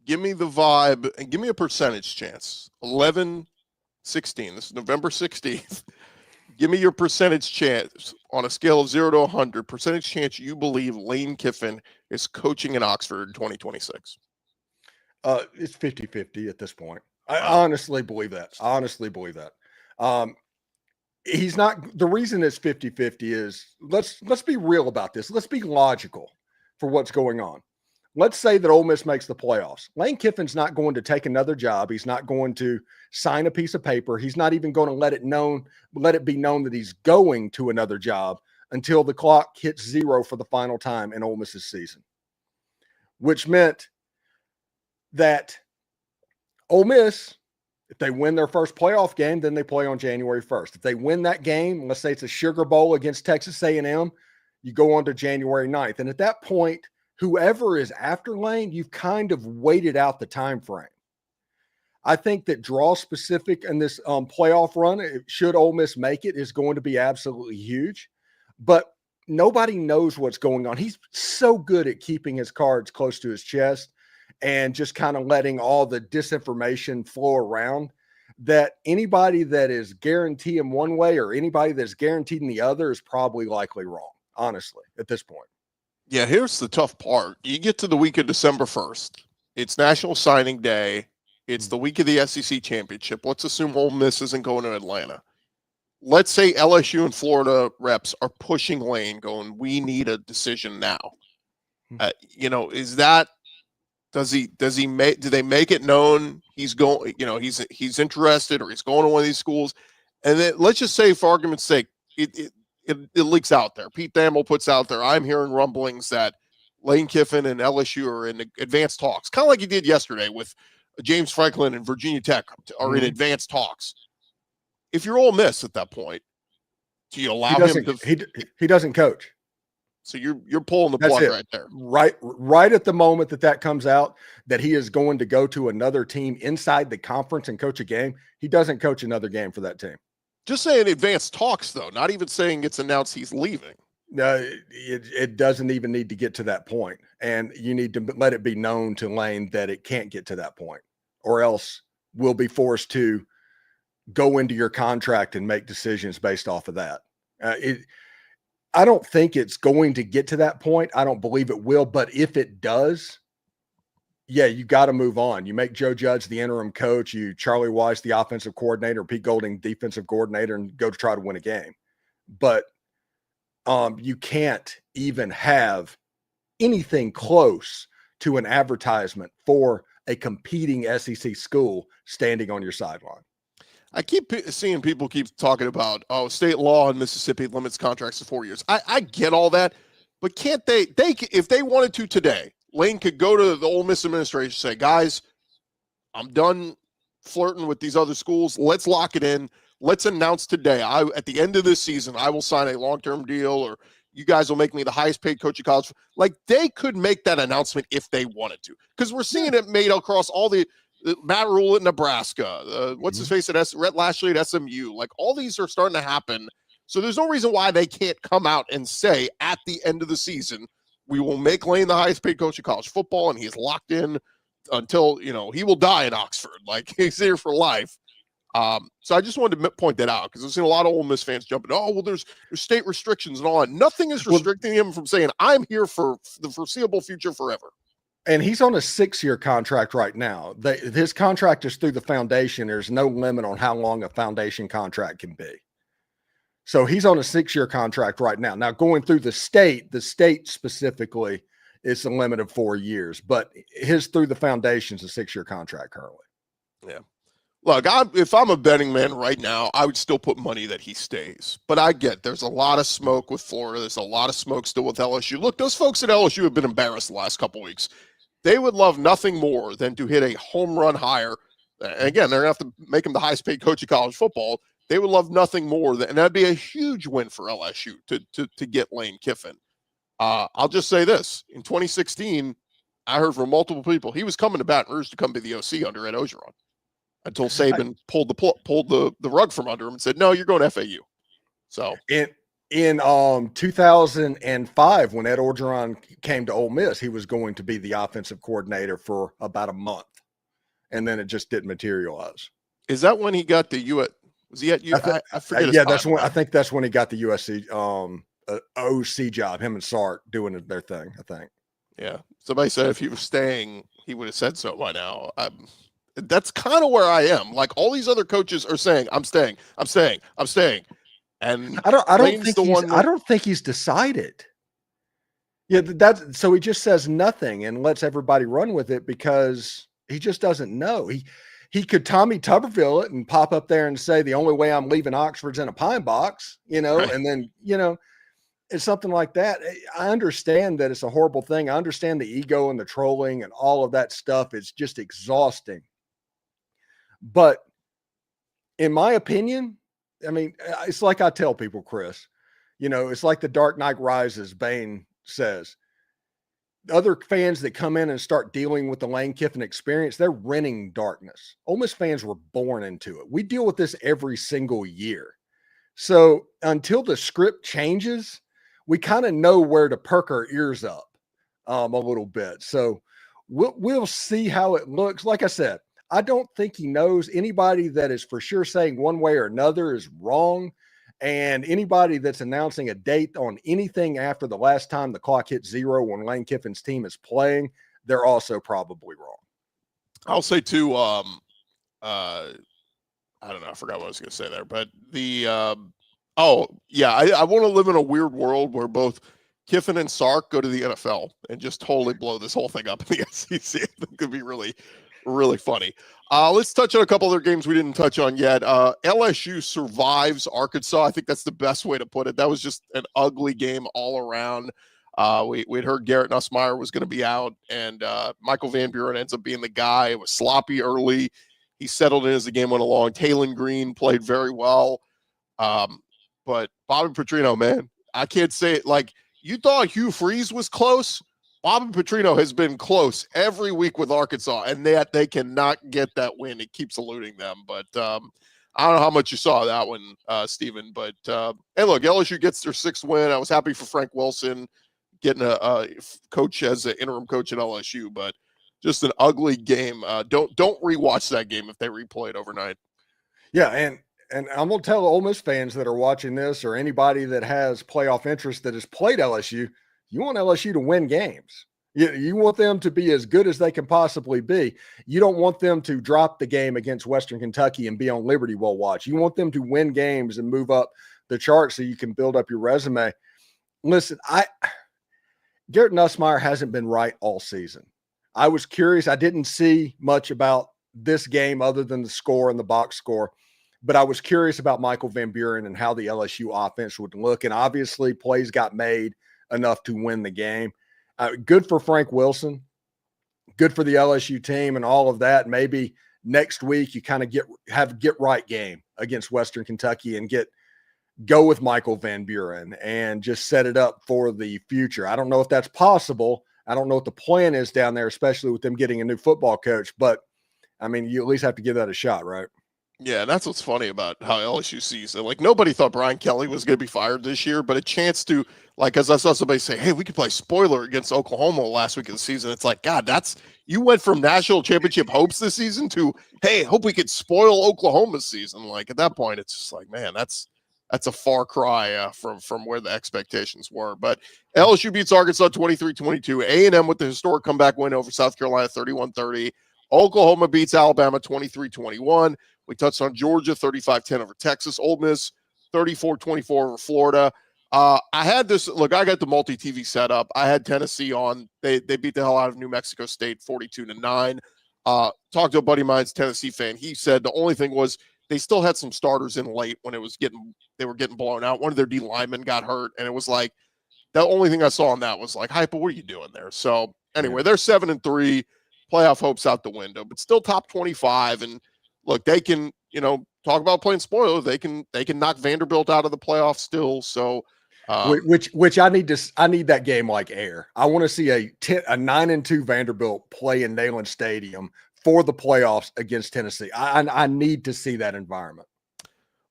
S1: Give me the vibe and give me a percentage chance. 11-16. This is November 16th. Give me your percentage chance on a scale of 0 to 100. Percentage chance you believe Lane Kiffin is coaching in Oxford in 2026.
S3: It's 50-50 at this point. I honestly believe that. He's not. The reason it's 50-50 is let's be real about this. Let's be logical for what's going on. Let's say that Ole Miss makes the playoffs. Lane Kiffin's not going to take another job. He's not going to sign a piece of paper. He's not even going to let it be known that he's going to another job until the clock hits 0 for the final time in Ole Miss's season, which meant that Ole Miss, if they win their first playoff game, then they play on January 1st. If they win that game, let's say it's a Sugar Bowl against Texas A&M, you go on to January 9th. And at that point, whoever is after Lane, you've kind of waited out the time frame. I think that draw specific in this playoff run, should Ole Miss make it, is going to be absolutely huge. But nobody knows what's going on. He's so good at keeping his cards close to his chest and just kind of letting all the disinformation flow around, that anybody that is guaranteeing one way or anybody that's guaranteed in the other is probably likely wrong, honestly, at this point.
S1: Yeah, here's the tough part. You get to the week of December 1st. It's National Signing Day. It's the week of the SEC Championship. Let's assume Ole Miss isn't going to Atlanta. Let's say LSU and Florida reps are pushing Lane, going, we need a decision now. Is that, do they make it known he's going, he's interested or he's going to one of these schools? And then let's just say, for argument's sake, it leaks out there. Pete Thamel puts out there, I'm hearing rumblings that Lane Kiffin and LSU are in advanced talks, kind of like he did yesterday with James Franklin and Virginia Tech are in advanced talks. If you're Ole Miss at that point, do you allow him to?
S3: He doesn't coach.
S1: So you're pulling the plug right there.
S3: Right at the moment that comes out that he is going to go to another team inside the conference and coach a game, he doesn't coach another game for that team.
S1: Just saying advanced talks, though, not even saying it's announced he's leaving.
S3: No, it doesn't even need to get to that point. And you need to let it be known to Lane that it can't get to that point, or else we'll be forced to go into your contract and make decisions based off of that. I don't think it's going to get to that point. I don't believe it will, but if it does, yeah, you got to move on. You make Joe Judge the interim coach, you Charlie Weiss the offensive coordinator, Pete Golding defensive coordinator, and go to try to win a game. But you can't even have anything close to an advertisement for a competing SEC school standing on your sideline.
S1: I keep seeing people keep talking about, state law in Mississippi limits contracts to 4 years. I get all that, but can't they if they wanted to today, Lane could go to the Ole Miss administration and say, guys, I'm done flirting with these other schools. Let's lock it in. Let's announce today. At the end of this season, I will sign a long-term deal, or you guys will make me the highest paid coach of college. Like, they could make that announcement if they wanted to, because we're seeing it made across all the Matt Rule at Nebraska, what's his face at Rhett Lashley at SMU. Like, all these are starting to happen. So there's no reason why they can't come out and say at the end of the season, we will make Lane the highest paid coach of college football, and he's locked in until, he will die in Oxford. Like, he's here for life. So I just wanted to point that out, because I've seen a lot of Ole Miss fans jumping, there's state restrictions and all that. Nothing is restricting him from saying, I'm here for the foreseeable future forever.
S3: And he's on a 6-year contract right now. His contract is through the foundation. There's no limit on how long a foundation contract can be. So he's on a 6-year contract right now. Now, going through the state specifically is a limit of 4 years, but his through the foundation is a 6-year contract currently.
S1: Yeah. Look, if I'm a betting man right now, I would still put money that he stays. But I get there's a lot of smoke with Florida. There's a lot of smoke still with LSU. Look, those folks at LSU have been embarrassed the last couple weeks. They would love nothing more than to hit a home run hire. And again, they're going to have to make him the highest paid coach of college football. They would love nothing more than, and that'd be a huge win for LSU to get Lane Kiffin. I'll just say this. In 2016, I heard from multiple people, he was coming to Baton Rouge to come be the OC under Ed Ogeron, until Saban pulled the rug from under him and said, no, you're going to FAU. So in 2005, when Ed Orgeron came to Ole Miss, he was going to be the offensive coordinator for about a month, and then it just didn't materialize. Is that when he got the U.S.? Was he at U? I forget.
S3: Yeah, that's when I think that's when he got the USC OC job. Him and Sark doing their thing. I think.
S1: Yeah, somebody said if he was staying, he would have said so by now. That's kind of where I am. Like, all these other coaches are saying, I'm staying. And I
S3: don't think he's decided. Yeah, so he just says nothing and lets everybody run with it because he just doesn't know. He could Tommy Tuberville it and pop up there and say the only way I'm leaving Oxford's in a pine box, right. And then, it's something like that. I understand that it's a horrible thing. I understand the ego and the trolling and all of that stuff. It's just exhausting. But in my opinion, I mean, it's like I tell people, Chris, it's like the Dark Knight Rises, Bane says. Other fans that come in and start dealing with the Lane Kiffin experience, they're renting darkness. Ole Miss fans were born into it. We deal with this every single year. So until the script changes, we kind of know where to perk our ears up a little bit. So we'll see how it looks. Like I said, I don't think he knows. Anybody that is for sure saying one way or another is wrong. And anybody that's announcing a date on anything after the last time the clock hit 0 when Lane Kiffin's team is playing, they're also probably wrong.
S1: I'll say too, I don't know. I forgot what I was going to say there, but I want to live in a weird world where both Kiffin and Sark go to the NFL and just totally blow this whole thing up in the SEC. I think it could be really, really funny. Let's touch on a couple other games we didn't touch on yet. LSU survives Arkansas. I think that's the best way to put it. That was just an ugly game all around. We'd heard Garrett Nussmeier was going to be out, and Michael Van Buren ends up being the guy. It was sloppy early. He settled in as the game went along. Taylon Green played very well. But Bobby Petrino, man, I can't say it. Like, you thought Hugh Freeze was close. Bobby Petrino has been close every week with Arkansas, and they cannot get that win. It keeps eluding them. But I don't know how much you saw that one, Stephen. But, hey, look, LSU gets their 6th win. I was happy for Frank Wilson getting a coach as an interim coach at LSU, but just an ugly game. Don't rewatch that game if they replay it overnight.
S3: Yeah, and and I'm going to tell Ole Miss fans that are watching this or anybody that has playoff interest that has played LSU, you want LSU to win games. You want them to be as good as they can possibly be. You don't want them to drop the game against Western Kentucky and be on Liberty Bowl watch. You want them to win games and move up the chart so you can build up your resume. Listen, Garrett Nussmeier hasn't been right all season. I was curious. I didn't see much about this game other than the score and the box score, but I was curious about Michael Van Buren and how the LSU offense would look. And obviously plays got made enough to win the game. Good for Frank Wilson, good for the LSU team and all of that. Maybe next week you kind of get right game against Western Kentucky and go with Michael Van Buren and just set it up for the future. I don't know if that's possible. I don't know what the plan is down there, especially with them getting a new football coach, but I mean, you at least have to give that a shot, right?
S1: Yeah, and that's what's funny about how LSU sees it. Like, nobody thought Brian Kelly was going to be fired this year, but a chance to, like, as I saw somebody say, hey, we could play spoiler against Oklahoma last week of the season. It's like, God, you went from national championship hopes this season to, hey, hope we could spoil Oklahoma's season. Like, at that point, it's just like, man, that's a far cry from where the expectations were. But LSU beats Arkansas 23-22. A&M with the historic comeback win over South Carolina 31-30. Oklahoma beats Alabama 23-21. We touched on Georgia 35-10 over Texas. Ole Miss 34-24 over Florida. I had this. Look, I got the multi-TV set up. I had Tennessee on. They beat the hell out of New Mexico State 42-9. Talked to a buddy of mine's Tennessee fan. He said the only thing was they still had some starters in late when they were getting blown out. One of their D linemen got hurt, and it was like the only thing I saw on that was like, Hype, what are you doing there? So anyway, they're 7-3. Playoff hopes out the window, but still top 25. And look, they can, talk about playing spoiler. They can knock Vanderbilt out of the playoffs still. So,
S3: which I need that game like air. I want to see a 9-2 Vanderbilt play in Neyland Stadium for the playoffs against Tennessee. I need to see that environment.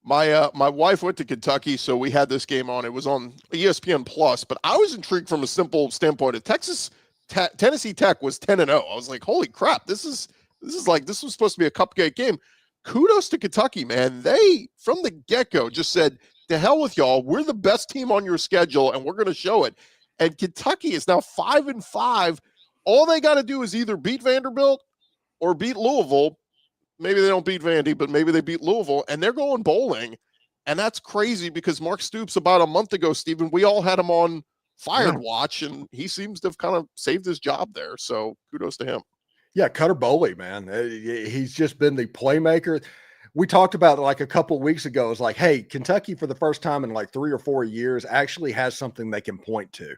S1: My wife went to Kentucky, so we had this game on. It was on ESPN Plus, but I was intrigued from a simple standpoint. Of Tennessee Tech was 10-0. I was like, holy crap, this was supposed to be a cupcake game. Kudos to Kentucky, man. They, from the get-go, just said, to hell with y'all. We're the best team on your schedule, and we're going to show it. And Kentucky is now 5-5. All they got to do is either beat Vanderbilt or beat Louisville. Maybe they don't beat Vandy, but maybe they beat Louisville, and they're going bowling. And that's crazy because Mark Stoops, about a month ago, Stephen, we all had him on fired watch, and he seems to have kind of saved his job there. So kudos to him.
S3: Yeah, Cutter Boley, man. He's just been the playmaker. We talked about it like a couple of weeks ago. It's like, hey, Kentucky for the first time in like 3 or 4 years actually has something they can point to.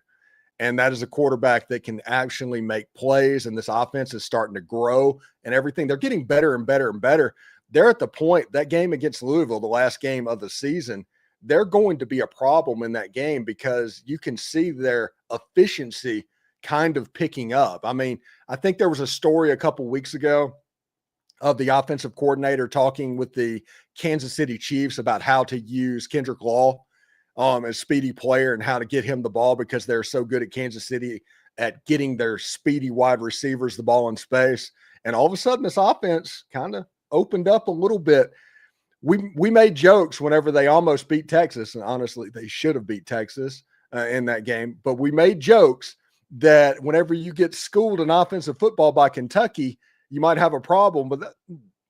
S3: And that is a quarterback that can actually make plays. And this offense is starting to grow and everything. They're getting better and better and better. They're at the point, that game against Louisville, the last game of the season, they're going to be a problem in that game because you can see their efficiency kind of picking up. I mean, I think there was a story a couple weeks ago of the offensive coordinator talking with the Kansas City Chiefs about how to use Kendrick Law as speedy player and how to get him the ball because they're so good at Kansas City at getting their speedy wide receivers the ball in space. And all of a sudden this offense kind of opened up a little bit. We made jokes whenever they almost beat Texas, and honestly, they should have beat Texas in that game. But we made jokes that whenever you get schooled in offensive football by Kentucky, you might have a problem. But that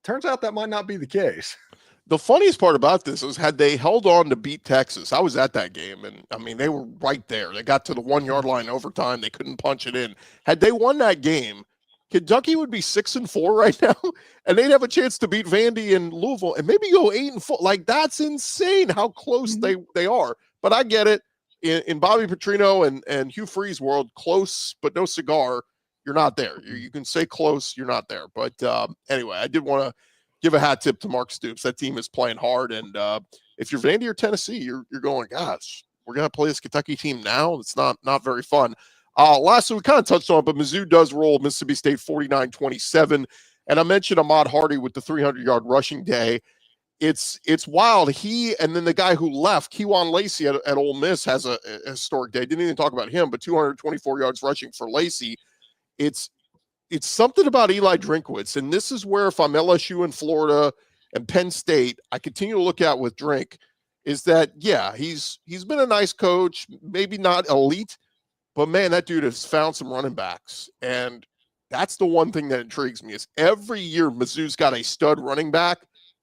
S3: turns out that might not be the case.
S1: The funniest part about this is had they held on to beat Texas, I was at that game, and I mean, they were right there. They got to the 1 yard line overtime. They couldn't punch it in. Had they won that game, Kentucky would be 6-4 right now, and they'd have a chance to beat Vandy and Louisville and maybe go 8-4. Like, that's insane how close they are. But I get it. In Bobby Petrino and Hugh Freeze world, close but no cigar, you're not there. You can say close, you're not there. But anyway, I did want to give a hat tip to Mark Stoops. That team is playing hard, and if you're Vandy or Tennessee, you're going, gosh, we're going to play this Kentucky team now? It's not very fun. Lastly, we kind of touched on it, but Mizzou does roll Mississippi State 49-27. And I mentioned Ahmad Hardy with the 300-yard rushing day. It's wild. He and then the guy who left, Kejuan Lacey at Ole Miss, has a historic day. Didn't even talk about him, but 224 yards rushing for Lacey. It's something about Eli Drinkwitz. And this is where if I'm LSU in Florida and Penn State, I continue to look at with Drink is that, yeah, he's been a nice coach, maybe not elite, but man, that dude has found some running backs. And that's the one thing that intrigues me is every year Mizzou's got a stud running back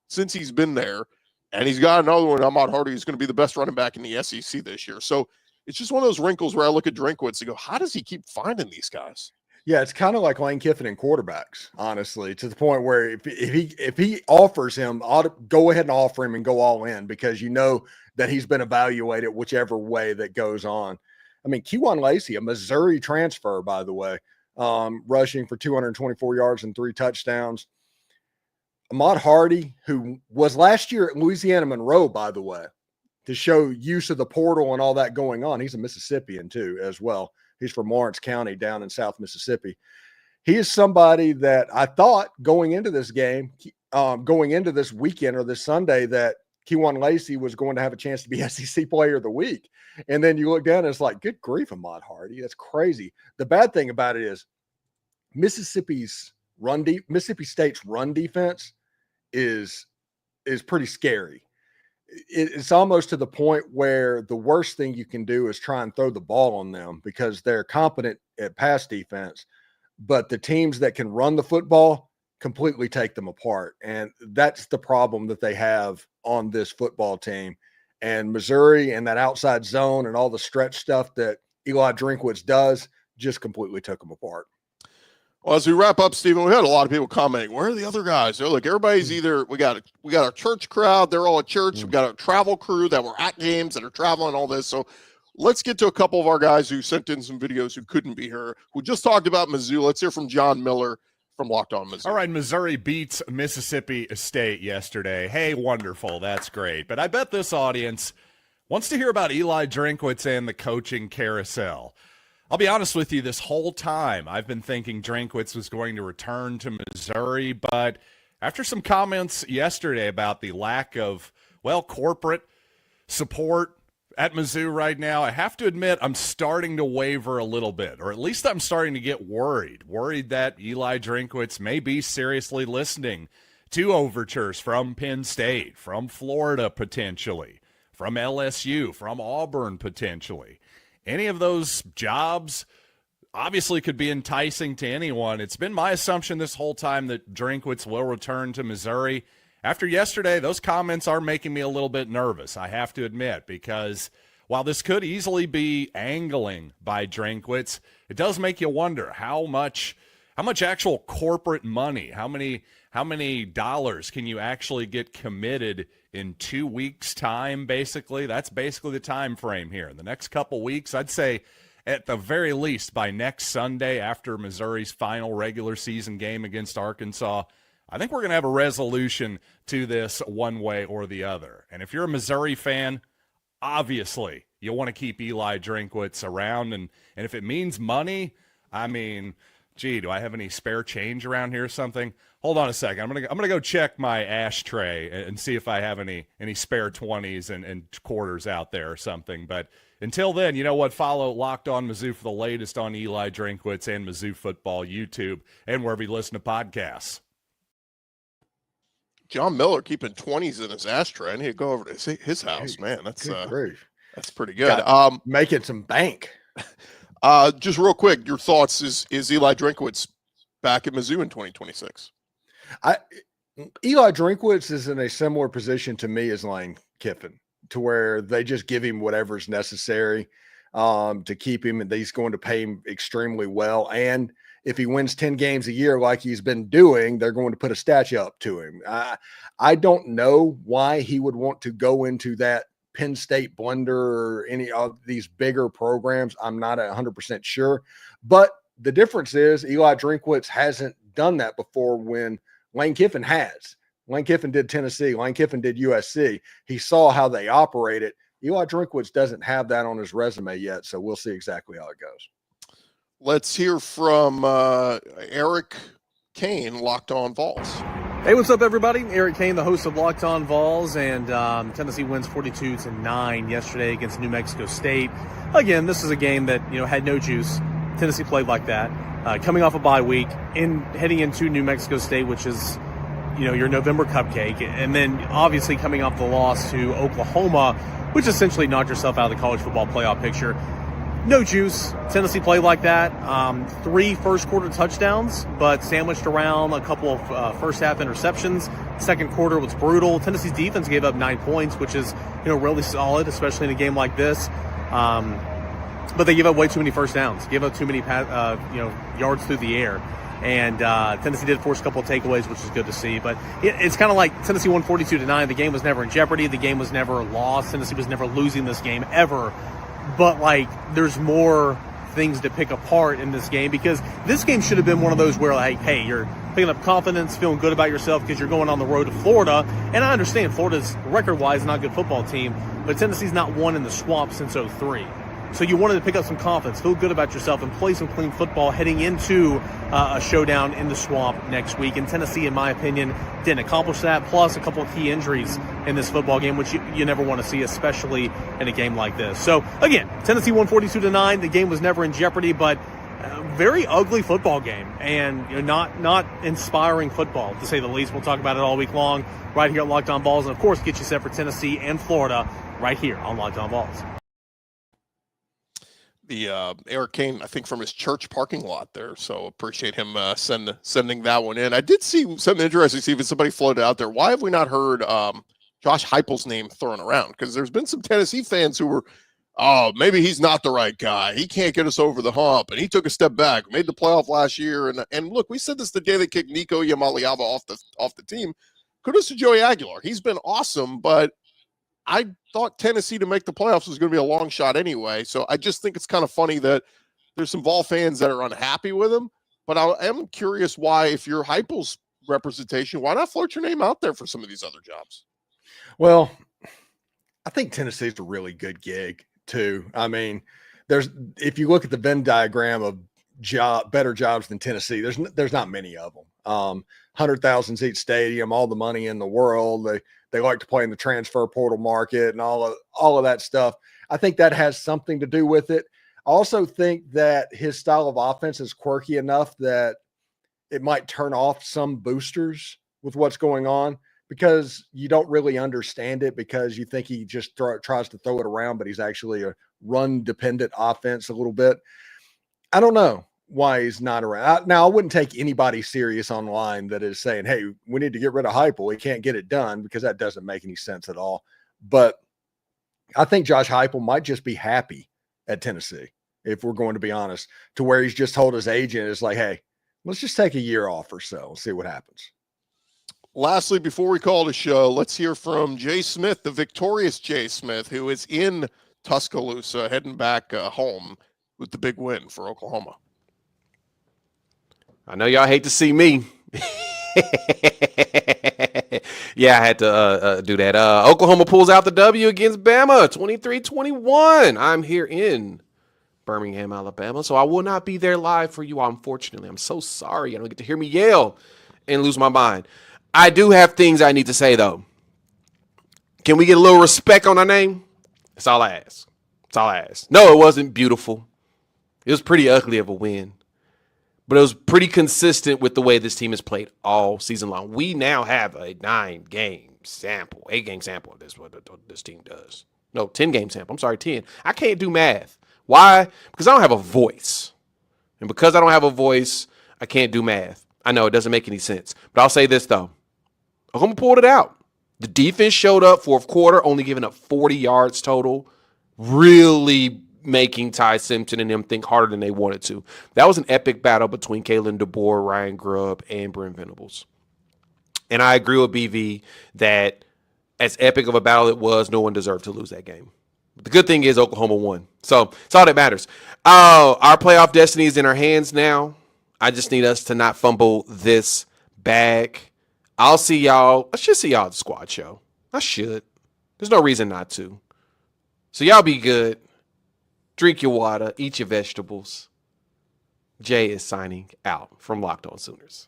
S1: since he's been there. And he's got another one, Ahmad Hardy, who's going to be the best running back in the SEC this year. So it's just one of those wrinkles where I look at Drinkwitz and go, how does he keep finding these guys?
S3: Yeah, it's kind of like Lane Kiffin and quarterbacks, honestly, to the point where if he offers him, go ahead and offer him and go all in because you know that he's been evaluated whichever way that goes on. I mean, Kewan Lacey, a Missouri transfer, by the way, rushing for 224 yards and 3 touchdowns. Ahmad Hardy, who was last year at Louisiana Monroe, by the way, to show use of the portal and all that going on. He's a Mississippian too, as well. He's from Lawrence County down in South Mississippi. He is somebody that I thought going into this game, going into this weekend or this Sunday, that Kewan Lacey was going to have a chance to be SEC Player of the Week. And then you look down and it's like, good grief, Ahmad Hardy. That's crazy. The bad thing about it is Mississippi State's run defense is pretty scary. It's almost to the point where the worst thing you can do is try and throw the ball on them because they're competent at pass defense, but the teams that can run the football completely take them apart. And that's the problem that they have on this football team. And Missouri and that outside zone and all the stretch stuff that Eli Drinkwitz does just completely took them apart.
S1: Well, as we wrap up, Stephen, we had a lot of people commenting, where are the other guys? They're like, everybody's either, we got a church crowd, they're all at church. We've got a travel crew that were at games that are traveling, all this. So let's get to a couple of our guys who sent in some videos who couldn't be here, who just talked about Mizzou. Let's hear from John Miller from Locked On Mizzou.
S4: All right, Missouri beats Mississippi State yesterday. Hey, wonderful. That's great. But I bet this audience wants to hear about Eli Drinkwitz and the coaching carousel. I'll be honest with you, this whole time I've been thinking Drinkwitz was going to return to Missouri, but after some comments yesterday about the lack of, corporate support at Mizzou right now, I have to admit I'm starting to waver a little bit, or at least I'm starting to get worried that Eli Drinkwitz may be seriously listening to overtures from Penn State, from Florida potentially, from LSU, from Auburn potentially. Any of those jobs obviously could be enticing to anyone. It's been my assumption this whole time that Drinkwitz will return to Missouri. After yesterday, those comments are making me a little bit nervous, I have to admit, because while this could easily be angling by Drinkwitz, it does make you wonder how much actual corporate money, how many dollars can you actually get committed in 2 weeks' time, basically? That's basically the time frame here. In the next couple weeks, I'd say at the very least by next Sunday after Missouri's final regular season game against Arkansas, I think we're going to have a resolution to this one way or the other. And if you're a Missouri fan, obviously you want to keep Eli Drinkwitz around. And if it means money, I mean, gee, do I have any spare change around here or something? Hold on a second. I'm gonna go check my ashtray and see if I have any spare 20s and quarters out there or something. But until then, you know what? Follow Locked On Mizzou for the latest on Eli Drinkwitz and Mizzou football, YouTube, and wherever you listen to podcasts.
S1: John Miller keeping 20s in his ashtray. I need to go over to his house, man. That's pretty good.
S3: Making some bank.
S1: Just real quick, your thoughts is Eli Drinkwitz back at Mizzou in 2026?
S3: Eli Drinkwitz is in a similar position to me as Lane Kiffin, to where they just give him whatever's necessary to keep him, and he's going to pay him extremely well. And if he wins 10 games a year like he's been doing, they're going to put a statue up to him. I don't know why he would want to go into that Penn State blender or any of these bigger programs. I'm not 100% sure. But the difference is Eli Drinkwitz hasn't done that before when Lane Kiffin has. Lane Kiffin did Tennessee. Lane Kiffin did USC. He saw how they operated. Eli Drinkwitz doesn't have that on his resume yet, so we'll see exactly how it goes.
S1: Let's hear from Eric Kane, Locked On Vols.
S5: Hey, what's up, everybody? Eric Kane, the host of Locked On Vols, and Tennessee wins 42-9 yesterday against New Mexico State. Again, this is a game that had no juice. Tennessee played like that, coming off a bye week, heading into New Mexico State, which is your November cupcake, and then obviously coming off the loss to Oklahoma, which essentially knocked yourself out of the college football playoff picture. No juice. Tennessee played like that. 3 first-quarter touchdowns, but sandwiched around a couple of first-half interceptions. Second quarter was brutal. Tennessee's defense gave up 9 points, which is really solid, especially in a game like this. But they gave up way too many first downs. Gave up too many yards through the air. And Tennessee did force a couple of takeaways, which is good to see. But it's kind of like Tennessee won 42-9. The game was never in jeopardy. The game was never lost. Tennessee was never losing this game ever. But, there's more things to pick apart in this game, because this game should have been one of those where, hey, you're picking up confidence, feeling good about yourself because you're going on the road to Florida. And I understand Florida's record-wise not a good football team, but Tennessee's not won in the swamp since 2003. So you wanted to pick up some confidence, feel good about yourself, and play some clean football heading into a showdown in the swamp next week. And Tennessee, in my opinion, didn't accomplish that, plus a couple of key injuries in this football game, which you never want to see, especially in a game like this. So, again, Tennessee won 42-9. The game was never in jeopardy, but a very ugly football game, and not inspiring football, to say the least. We'll talk about it all week long right here at Locked On Balls, and, of course, get you set for Tennessee and Florida right here on Locked On Balls.
S1: The Eric Kane, I think, from his church parking lot there. So appreciate him sending that one in. I did see something interesting, Steve, somebody floated out there. Why have we not heard Josh Heupel's name thrown around? Because there's been some Tennessee fans who were, maybe he's not the right guy. He can't get us over the hump. And he took a step back, made the playoff last year. And look, we said this the day they kicked Nico Yamaliava off the team. Kudos to Joey Aguilar. He's been awesome, but I thought Tennessee to make the playoffs was going to be a long shot anyway. So I just think it's kind of funny that there's some Vol fans that are unhappy with him. But I am curious why, if you're Heupel's representation, why not float your name out there for some of these other jobs?
S3: Well, I think Tennessee's a really good gig too. I mean, if you look at the Venn diagram of better jobs than Tennessee, there's not many of them. 100,000 seat stadium, all the money in the world. They like to play in the transfer portal market and all of that stuff. I think that has something to do with it. I also think that his style of offense is quirky enough that it might turn off some boosters with what's going on, because you don't really understand it, because you think he just tries to throw it around, but he's actually a run-dependent offense a little bit. I don't know why he's not around. Now, I wouldn't take anybody serious online that is saying, hey, we need to get rid of Heupel. We can't get it done, because that doesn't make any sense at all. But I think Josh Heupel might just be happy at Tennessee, if we're going to be honest, to where he's just told his agent, it's like, hey, let's just take a year off or so and see what happens.
S1: Lastly, before we call the show, let's hear from Jay Smith, the victorious Jay Smith, who is in Tuscaloosa, heading back home with the big win for Oklahoma.
S6: I know y'all hate to see me. Yeah, I had to do that. Oklahoma pulls out the W against Bama, 23-21. I'm here in Birmingham, Alabama, so I will not be there live for you, unfortunately. I'm so sorry. I don't get to hear me yell and lose my mind. I do have things I need to say, though. Can we get a little respect on our name? That's all I ask. That's all I ask. No, it wasn't beautiful. It was pretty ugly of a win. But it was pretty consistent with the way this team has played all season long. We now have a 8-game sample of this, what this team does. No, 10-game sample. I'm sorry, 10. I can't do math. Why? Because I don't have a voice. And because I don't have a voice, I can't do math. I know it doesn't make any sense. But I'll say this, though. Oklahoma pulled it out. The defense showed up fourth quarter, only giving up 40 yards total. Really making Ty Simpson and them think harder than they wanted to. That was an epic battle between Kalen DeBoer, Ryan Grubb, and Brent Venables. And I agree with BV that as epic of a battle it was, no one deserved to lose that game. But the good thing is Oklahoma won. So it's all that matters. Our playoff destiny is in our hands now. I just need us to not fumble this bag. I'll see y'all. I should see y'all at the squad show. I should. There's no reason not to. So y'all be good. Drink your water. Eat your vegetables. Jay is signing out from Locked On Sooners.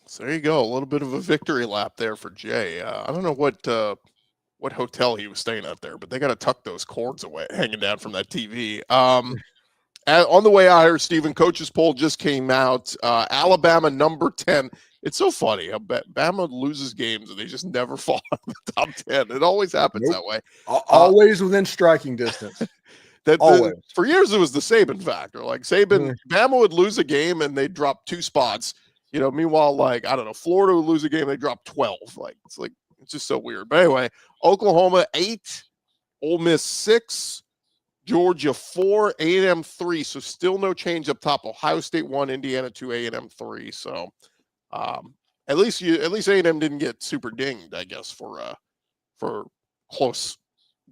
S1: So there you go. A little bit of a victory lap there for Jay. I don't know what hotel he was staying at there, but they got to tuck those cords away, hanging down from that TV. On the way out here, Stephen, coach's poll just came out. Alabama number 10. It's so funny how Bama loses games and they just never fall out of the top 10. It always happens that way.
S3: Always within striking distance. Always.
S1: For years, it was the Saban factor. Like Bama would lose a game and they'd drop 2 spots. Meanwhile, like, I don't know, Florida would lose a game, they drop 12. It's just so weird. But anyway, Oklahoma 8, Ole Miss 6, Georgia 4, A&M 3. So still no change up top. Ohio State 1, Indiana 2, A&M 3. So at least A&M didn't get super dinged, I guess, for close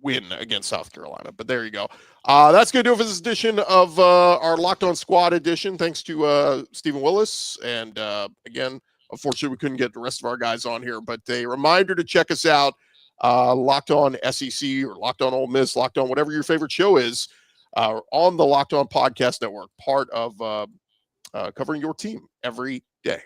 S1: win against South Carolina. But there you go. That's going to do it for this edition of our Locked On Squad edition. Thanks to Stephen Willis. And again, unfortunately, we couldn't get the rest of our guys on here. But a reminder to check us out, Locked On SEC or Locked On Ole Miss, Locked On whatever your favorite show is, on the Locked On Podcast Network, part of covering your team every day.